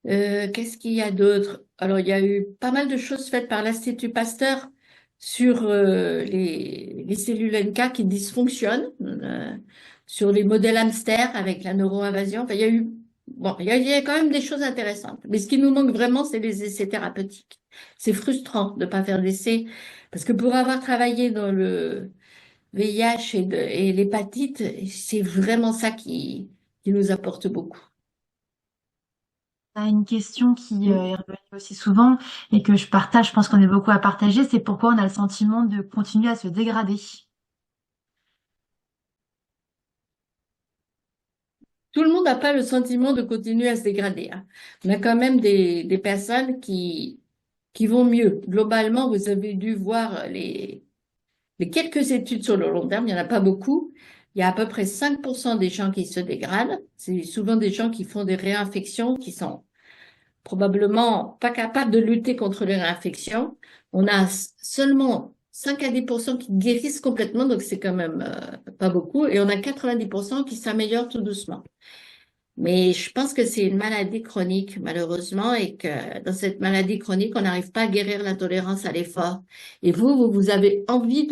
Qu'est-ce qu'il y a d'autre? Alors, il y a eu pas mal de choses faites par l'Institut Pasteur sur les cellules NK qui dysfonctionnent, sur les modèles hamster avec la neuroinvasion. Enfin, il y a eu, bon, il y a quand même des choses intéressantes. Mais ce qui nous manque vraiment, c'est les essais thérapeutiques. C'est frustrant de ne pas faire d'essais parce que pour avoir travaillé dans le VIH et l'hépatite, c'est vraiment ça qui nous apporte beaucoup. Une question qui est revenue aussi souvent et que je partage, je pense qu'on est beaucoup à partager, c'est pourquoi on a le sentiment de continuer à se dégrader. Tout le monde n'a pas le sentiment de continuer à se dégrader, hein. On a quand même des personnes qui vont mieux. Globalement, vous avez dû voir les quelques études sur le long terme, il n'y en a pas beaucoup. Il y a à peu près 5% des gens qui se dégradent. C'est souvent des gens qui font des réinfections, qui sont probablement pas capables de lutter contre les réinfections. On a seulement 5 à 10% qui guérissent complètement, donc c'est quand même pas beaucoup. Et on a 90% qui s'améliorent tout doucement. Mais je pense que c'est une maladie chronique, malheureusement, et que dans cette maladie chronique, on n'arrive pas à guérir l'intolérance à l'effort. Et vous avez envie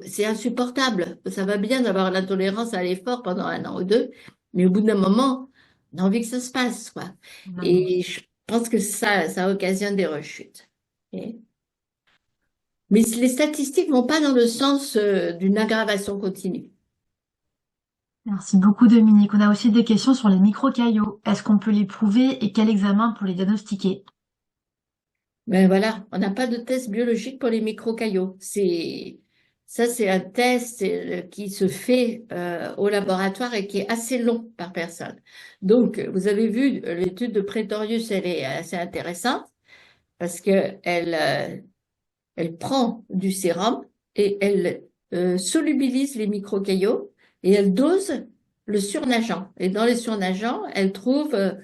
c'est insupportable. Ça va bien d'avoir l'intolérance à l'effort pendant un an ou deux, mais au bout d'un moment, on a envie que ça se passe, quoi. Et je pense que ça occasionne des rechutes. Ok. Mais les statistiques vont pas dans le sens d'une aggravation continue. Merci beaucoup, Dominique. On a aussi des questions sur les microcaillots. Est-ce qu'on peut les prouver et quel examen pour les diagnostiquer? Ben voilà, on n'a pas de test biologique pour les microcaillots. C'est un test qui se fait au laboratoire et qui est assez long par personne. Donc, vous avez vu l'étude de Pretorius, elle est assez intéressante parce que elle prend du sérum et elle solubilise les microcaillots et elle dose le surnageant. Et dans les surnageants, elle trouve de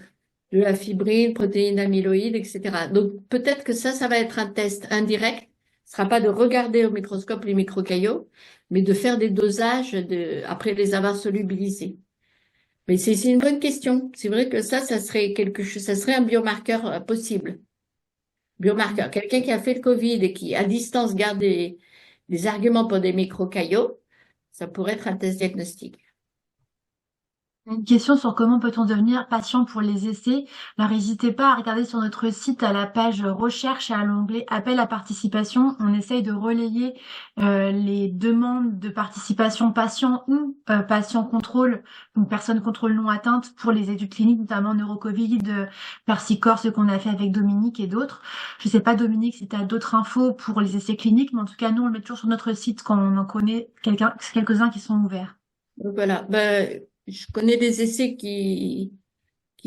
la fibrine, protéines amyloïdes, etc. Donc peut-être que ça va être un test indirect. Ce sera pas de regarder au microscope les microcaillots, mais de faire des dosages après les avoir solubilisés. Mais c'est une bonne question. C'est vrai que ça serait quelque chose, ça serait un biomarqueur possible. Biomarqueur. Quelqu'un qui a fait le Covid et qui, à distance, garde des arguments pour des microcaillots, ça pourrait être un test diagnostique. Une question sur comment peut-on devenir patient pour les essais. Alors, n'hésitez pas à regarder sur notre site à la page recherche et à l'onglet appel à participation. On essaye de relayer les demandes de participation patients ou patients contrôle, donc personnes contrôle non atteintes pour les études cliniques, notamment neurocovid, Persicor, ce qu'on a fait avec Dominique et d'autres. Je sais pas, Dominique, si tu as d'autres infos pour les essais cliniques, mais en tout cas, nous, on le met toujours sur notre site quand on en connaît quelques-uns qui sont ouverts. Donc voilà. Ben, je connais des essais qui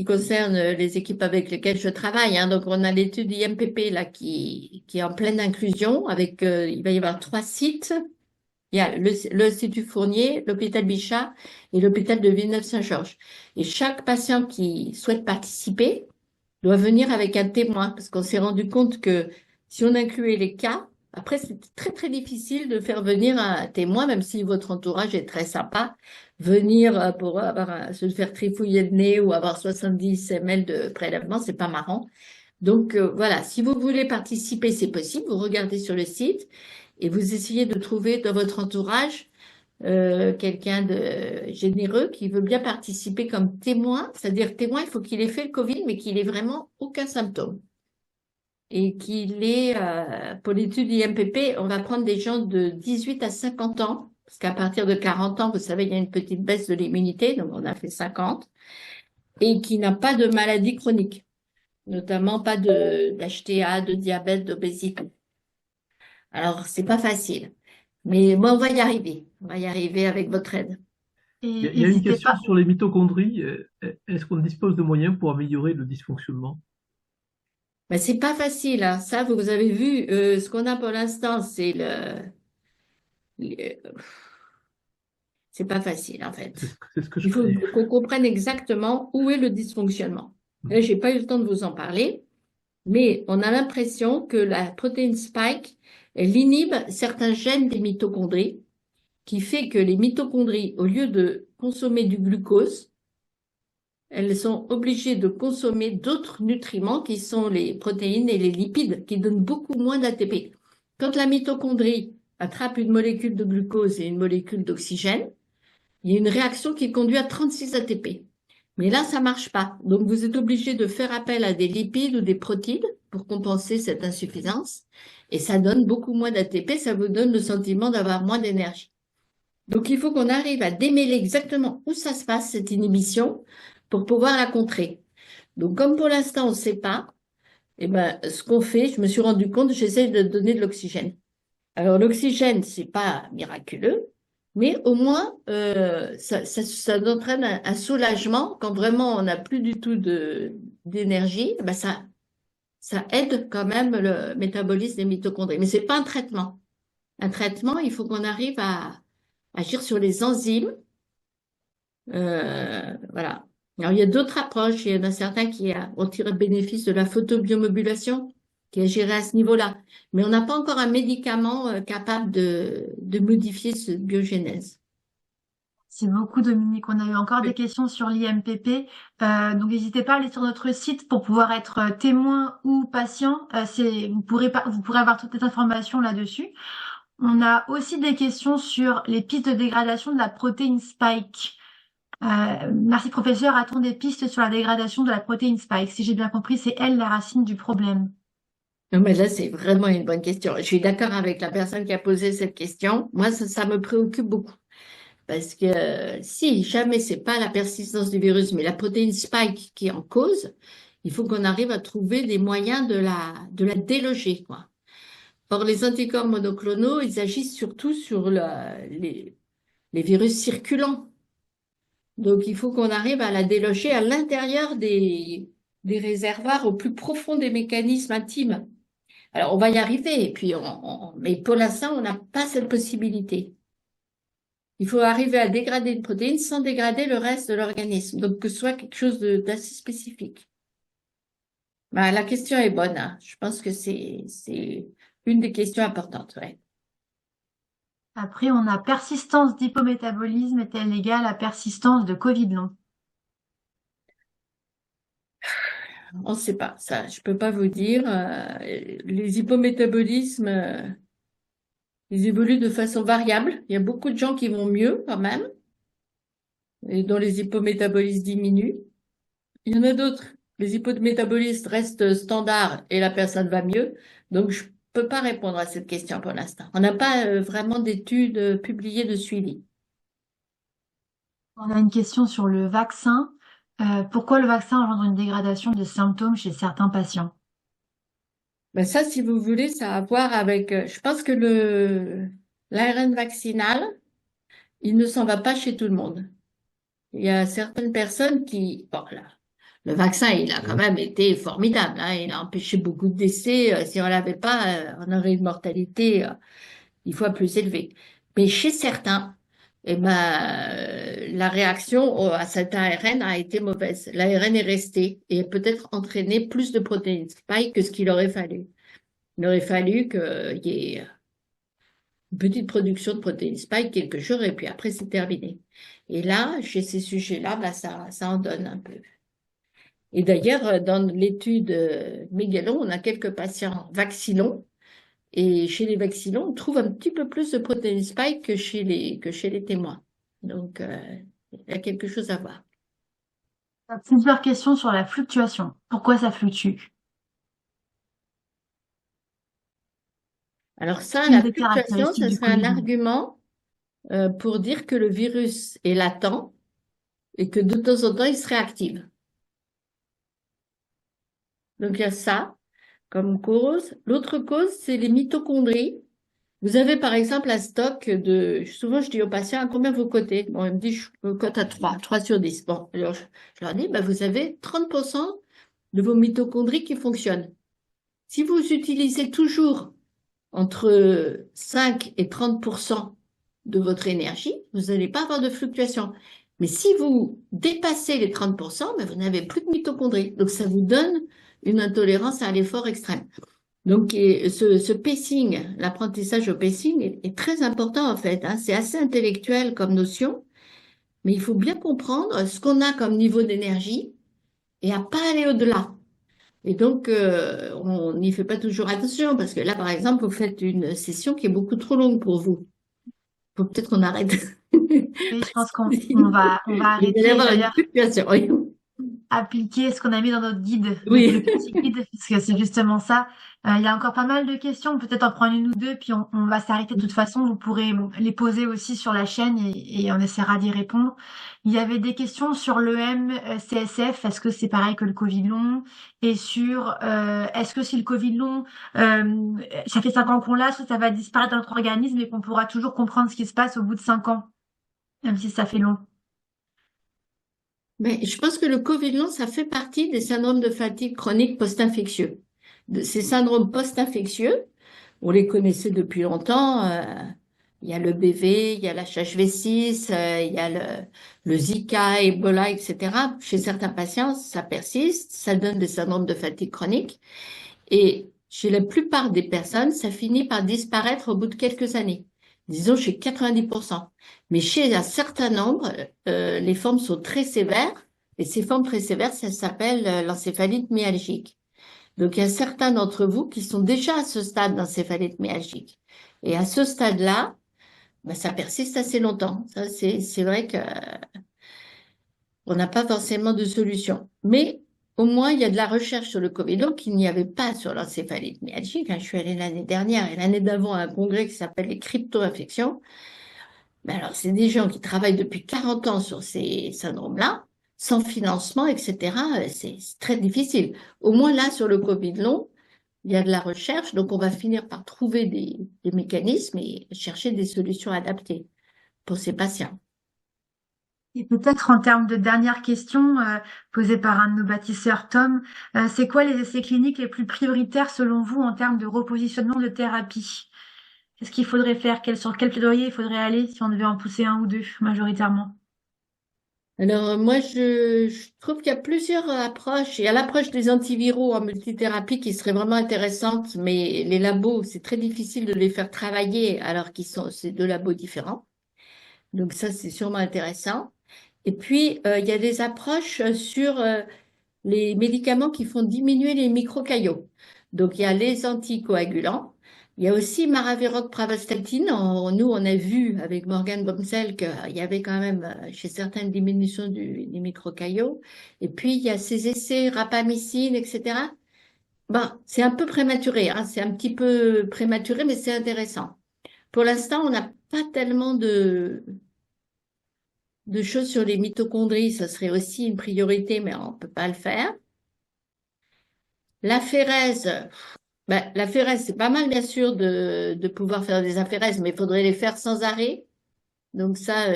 concernent les équipes avec lesquelles je travaille, hein. Donc, on a l'étude IMPP là qui est en pleine inclusion avec, il va y avoir 3 sites. Il y a l'Institut Fournier, l'hôpital Bichat et l'hôpital de Villeneuve-Saint-Georges. Et chaque patient qui souhaite participer doit venir avec un témoin parce qu'on s'est rendu compte que si on incluait les cas, après, c'est très, très difficile de faire venir un témoin, même si votre entourage est très sympa, venir pour se faire trifouiller le nez ou avoir 70 ml de prélèvement, c'est pas marrant. Donc, voilà, si vous voulez participer, c'est possible. Vous regardez sur le site et vous essayez de trouver dans votre entourage quelqu'un de généreux qui veut bien participer comme témoin. C'est-à-dire témoin, il faut qu'il ait fait le Covid, mais qu'il ait vraiment aucun symptôme. Et pour l'étude IMPP, on va prendre des gens de 18 à 50 ans parce qu'à partir de 40 ans, vous savez, il y a une petite baisse de l'immunité, donc on a fait 50, et qui n'a pas de maladie chronique, notamment pas d'HTA, de diabète, d'obésité. Alors, c'est pas facile. Mais bon, on va y arriver. On va y arriver avec votre aide. Et Il y a une n'hésitez question pas. sur les mitochondries. Est-ce qu'on dispose de moyens pour améliorer le dysfonctionnement? Mais c'est pas facile, hein. Ça, vous avez vu, ce qu'on a pour l'instant, le- c'est pas facile, en fait. C'est ce que je Il faut crée. qu'on comprenne exactement où est le dysfonctionnement. Là, j'ai pas eu le temps de vous en parler, mais on a l'impression que la protéine spike, elle inhibe certains gènes des mitochondries, qui fait que les mitochondries, au lieu de consommer du glucose, elles sont obligées de consommer d'autres nutriments qui sont les protéines et les lipides, qui donnent beaucoup moins d'ATP. Quand la mitochondrie attrape une molécule de glucose et une molécule d'oxygène, il y a une réaction qui conduit à 36 ATP. Mais là, ça marche pas. Donc, vous êtes obligé de faire appel à des lipides ou des protéines pour compenser cette insuffisance. Et ça donne beaucoup moins d'ATP, ça vous donne le sentiment d'avoir moins d'énergie. Donc, il faut qu'on arrive à démêler exactement où ça se passe, cette inhibition, pour pouvoir la contrer. Donc, comme pour l'instant, on ne sait pas, eh ben, ce qu'on fait, je me suis rendu compte, j'essaie de donner de l'oxygène. Alors, l'oxygène, c'est pas miraculeux, mais au moins, ça entraîne un soulagement quand vraiment on n'a plus du tout d'énergie. Ben ça aide quand même le métabolisme des mitochondries. Mais c'est pas un traitement. Un traitement, il faut qu'on arrive à agir sur les enzymes. Voilà. Alors, il y a d'autres approches. Il y en a certains qui ont tiré bénéfice de la photobiomodulation, qui agirait à ce niveau-là. Mais on n'a pas encore un médicament capable de modifier cette biogénèse. Merci beaucoup, Dominique. On a eu encore des questions sur l'IMPP. Donc, n'hésitez pas à aller sur notre site pour pouvoir être témoin ou patient. Vous pourrez avoir toutes les informations là-dessus. On a aussi des questions sur les pistes de dégradation de la protéine spike. Merci, professeur. A-t-on des pistes sur la dégradation de la protéine spike? Si j'ai bien compris, c'est elle la racine du problème. Non, mais là, c'est vraiment une bonne question. Je suis d'accord avec la personne qui a posé cette question. Moi, ça me préoccupe beaucoup. Parce que si jamais c'est pas la persistance du virus, mais la protéine spike qui est en cause, il faut qu'on arrive à trouver des moyens de la déloger, quoi. Or, les anticorps monoclonaux, ils agissent surtout sur les virus circulants. Donc, il faut qu'on arrive à la déloger à l'intérieur des réservoirs, au plus profond des mécanismes intimes. Alors, on va y arriver, et puis mais pour l'instant, on n'a pas cette possibilité. Il faut arriver à dégrader une protéine sans dégrader le reste de l'organisme, donc que ce soit quelque chose d'assez spécifique. Ben, la question est bonne, hein. Je pense que c'est une des questions importantes, ouais. Après, on a persistance d'hypométabolisme est-elle égale à persistance de Covid long? On ne sait pas, ça, je peux pas vous dire. Les hypométabolismes, ils évoluent de façon variable. Il y a beaucoup de gens qui vont mieux quand même, et dont les hypométabolismes diminuent. Il y en a d'autres. Les hypométabolismes restent standards et la personne va mieux. Donc, je peux pas répondre à cette question pour l'instant. On n'a pas vraiment d'études publiées de suivi. On a une question sur le vaccin. Pourquoi le vaccin engendre une dégradation des symptômes chez certains patients? Ben ça, si vous voulez, ça a à voir avec, je pense que l'ARN vaccinal, il ne s'en va pas chez tout le monde. Il y a certaines personnes bon là, le vaccin, il a quand même été formidable, hein. Il a empêché beaucoup de décès. Si on l'avait pas, on aurait une mortalité 10 fois plus élevée. Mais chez certains, eh ben, la réaction à cet ARN a été mauvaise. L'ARN est resté et peut-être entraîné plus de protéines spike que ce qu'il aurait fallu. Il aurait fallu qu'il y ait une petite production de protéines spike quelques jours et puis après c'est terminé. Et là, chez ces sujets-là, bah, ça en donne un peu. Et d'ailleurs, dans l'étude Mégalon, on a quelques patients vaccinons. Et chez les vaccinons, on trouve un petit peu plus de protéines spike que chez les témoins. Donc, il y a quelque chose à voir. On a plusieurs questions sur la fluctuation. Pourquoi ça fluctue? Alors ça, Une la des fluctuation, caractéristiques ça du serait un Covid long. argument pour dire que le virus est latent et que de temps en temps, il se réactive. Donc, il y a ça comme cause. L'autre cause, c'est les mitochondries. Vous avez par exemple un stock souvent je dis aux patients, à combien vous cotez? Bon, ils me disent, je cote à 3 sur 10. Bon, alors je leur dis, bah, vous avez 30% de vos mitochondries qui fonctionnent. Si vous utilisez toujours entre 5 et 30% de votre énergie, vous n'allez pas avoir de fluctuation. Mais si vous dépassez les 30%, ben vous n'avez plus de mitochondries. Donc, ça vous donne une intolérance à l'effort extrême. Donc, ce pacing, l'apprentissage au pacing est très important en fait, hein. C'est assez intellectuel comme notion, mais il faut bien comprendre ce qu'on a comme niveau d'énergie et à pas aller au-delà. Et donc, on n'y fait pas toujours attention parce que là, par exemple, vous faites une session qui est beaucoup trop longue pour vous. Faut peut-être qu'on arrête. Et je pense Il on va va y arrêter. avoir une D'ailleurs, fluctuation. Oui. appliquer ce qu'on a mis dans notre guide, le Oui. petit guide, parce que c'est justement ça. Il y a encore pas mal de questions, peut-être en prendre une ou deux, puis on va s'arrêter. De toute façon, vous pourrez les poser aussi sur la chaîne et on essaiera d'y répondre. Il y avait des questions sur l'EM CSF, est-ce que c'est pareil que le Covid long? Et sur est-ce que si le Covid long, ça fait 5 ans qu'on l'a, soit ça va disparaître dans notre organisme et qu'on pourra toujours comprendre ce qui se passe au bout de 5 ans, même si ça fait long. Mais je pense que le Covid long, ça fait partie des syndromes de fatigue chronique post-infectieux. De ces syndromes post-infectieux, on les connaissait depuis longtemps. Il y a le BV, il y a la HHV6, il y a le Zika, Ebola, etc. Chez certains patients, ça persiste, ça donne des syndromes de fatigue chronique. Et chez la plupart des personnes, ça finit par disparaître au bout de quelques années. Disons chez 90%. Mais chez un certain nombre, les formes sont très sévères. Et ces formes très sévères, ça s'appelle l'encéphalite myalgique. Donc, il y a certains d'entre vous qui sont déjà à ce stade d'encéphalite myalgique. Et à ce stade-là, ben, ça persiste assez longtemps. Ça, c'est vrai que on n'a pas forcément de solution. Mais au moins, il y a de la recherche sur le Covid. Donc, il n'y avait pas sur l'encéphalite myalgique, hein. Je suis allée l'année dernière et l'année d'avant à un congrès qui s'appelle les crypto-infections. Mais alors, c'est des gens qui travaillent depuis 40 ans sur ces syndromes-là, sans financement, etc. C'est très difficile. Au moins là, sur le Covid long, il y a de la recherche, donc on va finir par trouver des mécanismes et chercher des solutions adaptées pour ces patients. Et peut-être en termes de dernière question posée par un de nos bâtisseurs, Tom, c'est quoi les essais cliniques les plus prioritaires selon vous en termes de repositionnement de thérapie? Qu'est-ce qu'il faudrait faire? Sur quel plaidoyer il faudrait aller si on devait en pousser un ou deux majoritairement? Alors, moi, je trouve qu'il y a plusieurs approches. Il y a l'approche des antiviraux en multithérapie qui serait vraiment intéressante, mais les labos, c'est très difficile de les faire travailler alors c'est deux labos différents. Donc ça, c'est sûrement intéressant. Et puis, il y a des approches sur les médicaments qui font diminuer les microcaillots. Donc, il y a les anticoagulants. Il y a aussi Maraviroc Pravastatine. Nous, on a vu avec Morgan Bomsel qu'il y avait quand même chez certaines diminutions des microcaillots. Et puis, il y a ces essais rapamycine, etc. Ben, c'est un peu prématuré, hein. C'est un petit peu prématuré, mais c'est intéressant. Pour l'instant, on n'a pas tellement de choses sur les mitochondries. Ça serait aussi une priorité, mais on ne peut pas le faire. L'aphérèse, ben, l'aphérèse, c'est pas mal, bien sûr, de pouvoir faire des aphérèses, mais il faudrait les faire sans arrêt. Donc ça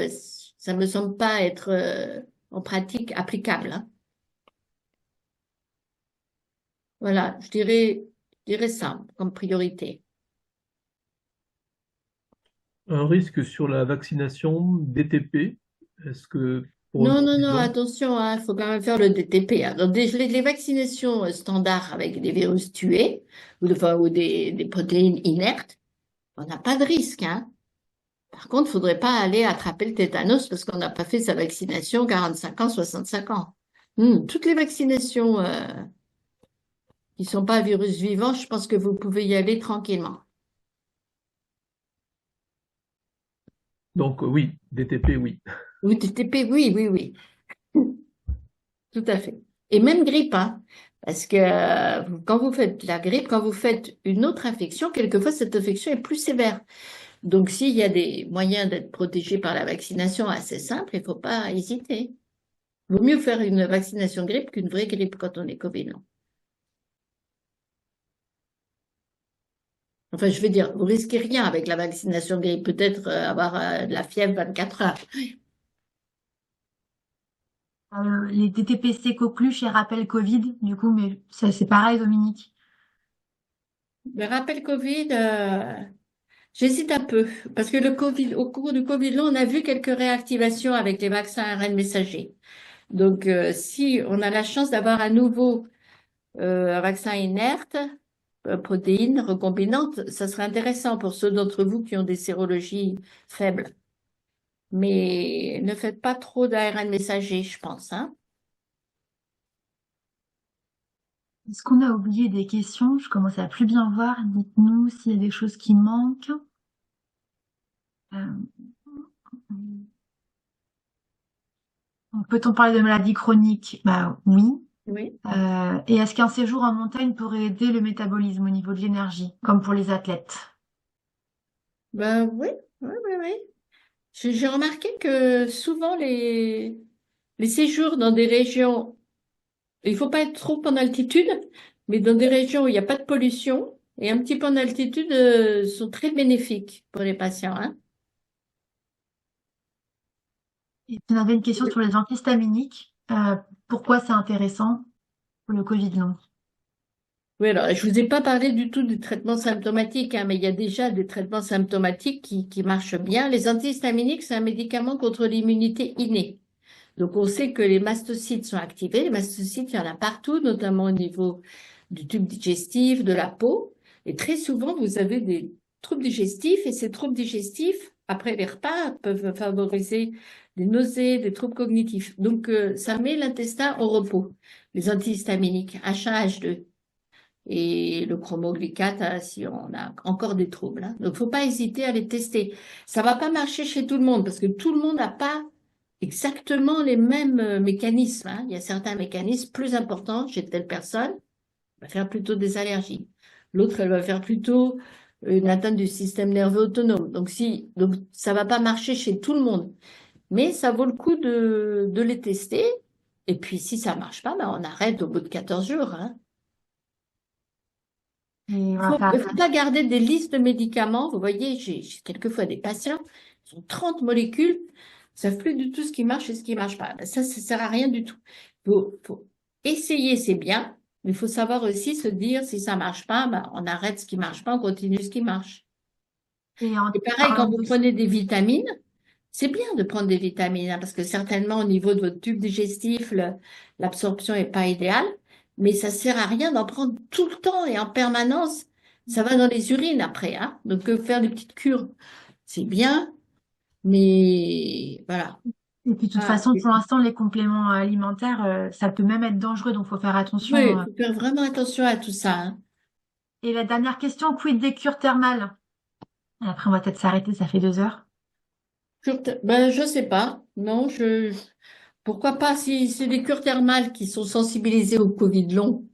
me semble pas être en pratique applicable, hein. Voilà, je dirais ça comme priorité. Un risque sur la vaccination DTP, est-ce que pour le Non, non, Covid non, long, attention, hein, il faut quand même faire le DTP, hein. Donc, les vaccinations standards avec des virus tués ou des protéines inertes, on n'a pas de risque, hein. Par contre, il faudrait pas aller attraper le tétanos parce qu'on n'a pas fait sa vaccination 45 ans, 65 ans. Toutes les vaccinations qui sont pas virus vivants, je pense que vous pouvez y aller tranquillement. donc oui, DTP, oui. Oui, TTP, oui, oui, oui, tout à fait. Et même grippe, hein, parce que quand vous faites la grippe, quand vous faites une autre infection, quelquefois cette infection est plus sévère. Donc, s'il y a des moyens d'être protégé par la vaccination assez simple, il ne faut pas hésiter. Vaut mieux faire une vaccination grippe qu'une vraie grippe quand on est Covid long. Enfin, je veux dire, vous risquez rien avec la vaccination grippe, peut-être avoir de la fièvre 24 heures. Les DTPC coqueluche et rappel Covid, du coup, mais ça, c'est pareil, Dominique. Le rappel Covid, j'hésite un peu, parce que le Covid, au cours du Covid long, on a vu quelques réactivations avec les vaccins ARN messagers. Donc, si on a la chance d'avoir à nouveau un vaccin inerte, protéines recombinantes, ça serait intéressant pour ceux d'entre vous qui ont des sérologies faibles. Mais ne faites pas trop d'ARN messager, je pense, hein. Est-ce qu'on a oublié des questions? Je commence à plus bien voir. Dites-nous s'il y a des choses qui manquent. Euh, Peut-on parler de maladies chroniques? Bah oui. Oui. Et est-ce qu'un séjour en montagne pourrait aider le métabolisme au niveau de l'énergie, comme pour les athlètes? Ben oui, oui, oui, oui. J'ai remarqué que souvent les séjours dans des régions, il faut pas être trop en altitude, mais dans des régions où il n'y a pas de pollution et un petit peu en altitude sont très bénéfiques pour les patients, hein. Et puis on avait une question sur les antihistaminiques. Pourquoi c'est intéressant pour le Covid long? Oui, alors je vous ai pas parlé du tout des traitements symptomatiques, hein, mais il y a déjà des traitements symptomatiques qui marchent bien. Les antihistaminiques, c'est un médicament contre l'immunité innée. Donc, on sait que les mastocytes sont activés. Les mastocytes, il y en a partout, notamment au niveau du tube digestif, de la peau. Et très souvent, vous avez des troubles digestifs et ces troubles digestifs, après les repas, peuvent favoriser des nausées, des troubles cognitifs. Donc, ça met l'intestin au repos. Les antihistaminiques, H1, H2 et le chromoglycate si on a encore des troubles, hein. Donc, faut pas hésiter à les tester. Ça va pas marcher chez tout le monde parce que tout le monde n'a pas exactement les mêmes mécanismes, hein. Il y a certains mécanismes plus importants chez telle personne, elle va faire plutôt des allergies. L'autre, elle va faire plutôt une atteinte du système nerveux autonome. Donc ça va pas marcher chez tout le monde. Mais ça vaut le coup de les tester. Et puis, si ça marche pas, ben, on arrête au bout de 14 jours, hein. Et on Il va faut, faire il faut pas garder des listes de médicaments. Vous voyez, j'ai quelquefois des patients, ils ont 30 molécules, ils savent plus du tout ce qui marche et ce qui marche pas. Ben, ça sert à rien du tout. Faut essayer, c'est bien, mais il faut savoir aussi se dire, si ça marche pas, ben, on arrête ce qui marche pas, on continue ce qui marche. et en Et pareil, parlant quand vous de prenez des vitamines, c'est bien de prendre des vitamines, hein, parce que certainement au niveau de votre tube digestif, l'absorption est pas idéale, mais ça sert à rien d'en prendre tout le temps et en permanence. Ça va dans les urines après, hein. Donc faire des petites cures, c'est bien, mais voilà. Et puis de toute Ah, façon, pour l'instant, les compléments alimentaires, ça peut même être dangereux, donc faut faire oui, attention. il faut faire vraiment attention à tout ça, hein. Et la dernière question, quid des cures thermales? Et après, on va peut-être s'arrêter, ça fait 2 heures. Ben, je sais pas. Non, pourquoi pas si c'est des cures thermales qui sont sensibilisées au Covid long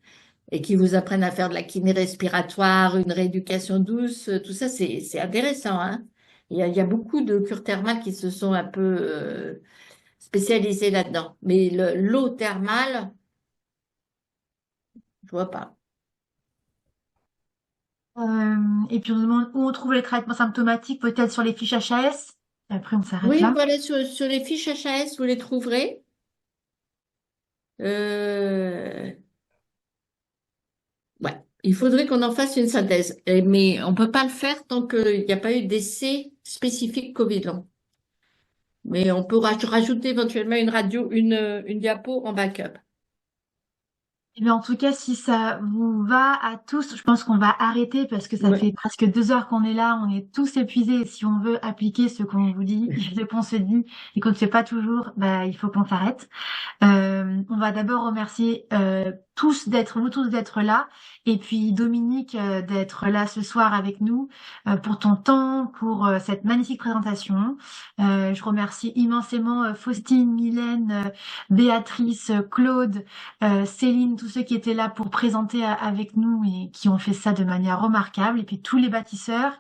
et qui vous apprennent à faire de la kiné respiratoire, une rééducation douce, tout ça, c'est intéressant, hein. Il y a beaucoup de cures thermales qui se sont un peu spécialisées là-dedans. Mais l'eau thermale, je vois pas. Et puis on demande où on trouve les traitements symptomatiques, peut-être sur les fiches HAS. Et après, on s'arrête Oui, là. voilà, sur les fiches HAS, vous les trouverez. Euh, ouais. Il faudrait qu'on en fasse une synthèse. Mais on peut pas le faire tant qu'il n'y a pas eu d'essai spécifique Covid long. Mais on peut rajouter éventuellement une radio, une diapo en backup. Mais en tout cas, si ça vous va à tous, je pense qu'on va arrêter parce que ça Ouais. fait presque 2 heures qu'on est là, on est tous épuisés. Et si on veut appliquer ce qu'on vous dit, ce qu'on se dit et qu'on ne fait pas toujours, bah, il faut qu'on s'arrête. On va d'abord remercier vous tous d'être là, et puis Dominique d'être là ce soir avec nous pour ton temps, pour cette magnifique présentation. Je remercie immensément Faustine, Mylène, Béatrice, Claude, Céline tous ceux qui étaient là pour présenter avec nous et qui ont fait ça de manière remarquable, et puis tous les bâtisseurs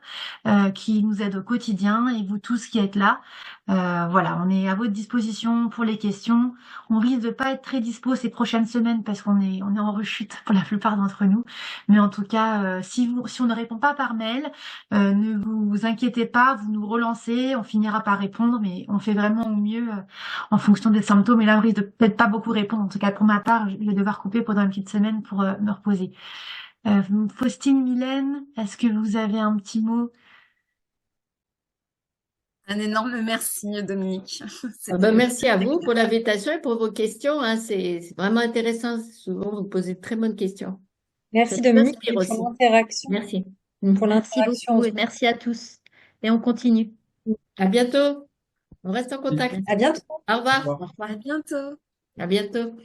qui nous aident au quotidien, et vous tous qui êtes là. Voilà, on est à votre disposition pour les questions. On risque de pas être très dispo ces prochaines semaines parce on est en rechute pour la plupart d'entre nous. Mais en tout cas, si on ne répond pas par mail, ne vous inquiétez pas, vous nous relancez, on finira par répondre, mais on fait vraiment au mieux en fonction des symptômes. Et là, on risque de peut-être pas beaucoup répondre. En tout cas, pour ma part, je vais devoir couper pendant une petite semaine pour me reposer. Faustine, Mylène, est-ce que vous avez un petit mot? Un énorme merci, Dominique. Ah ben, merci à vous pour l'invitation et pour vos questions, hein. C'est vraiment intéressant. Souvent, vous posez de très bonnes questions. Merci Ça Dominique m'inspire pour aussi. l'interaction. Merci. Pour Merci l'interaction. beaucoup et merci à tous. Et on continue. À bientôt. On reste en contact. À bientôt. Au revoir. Au revoir. À bientôt. À bientôt.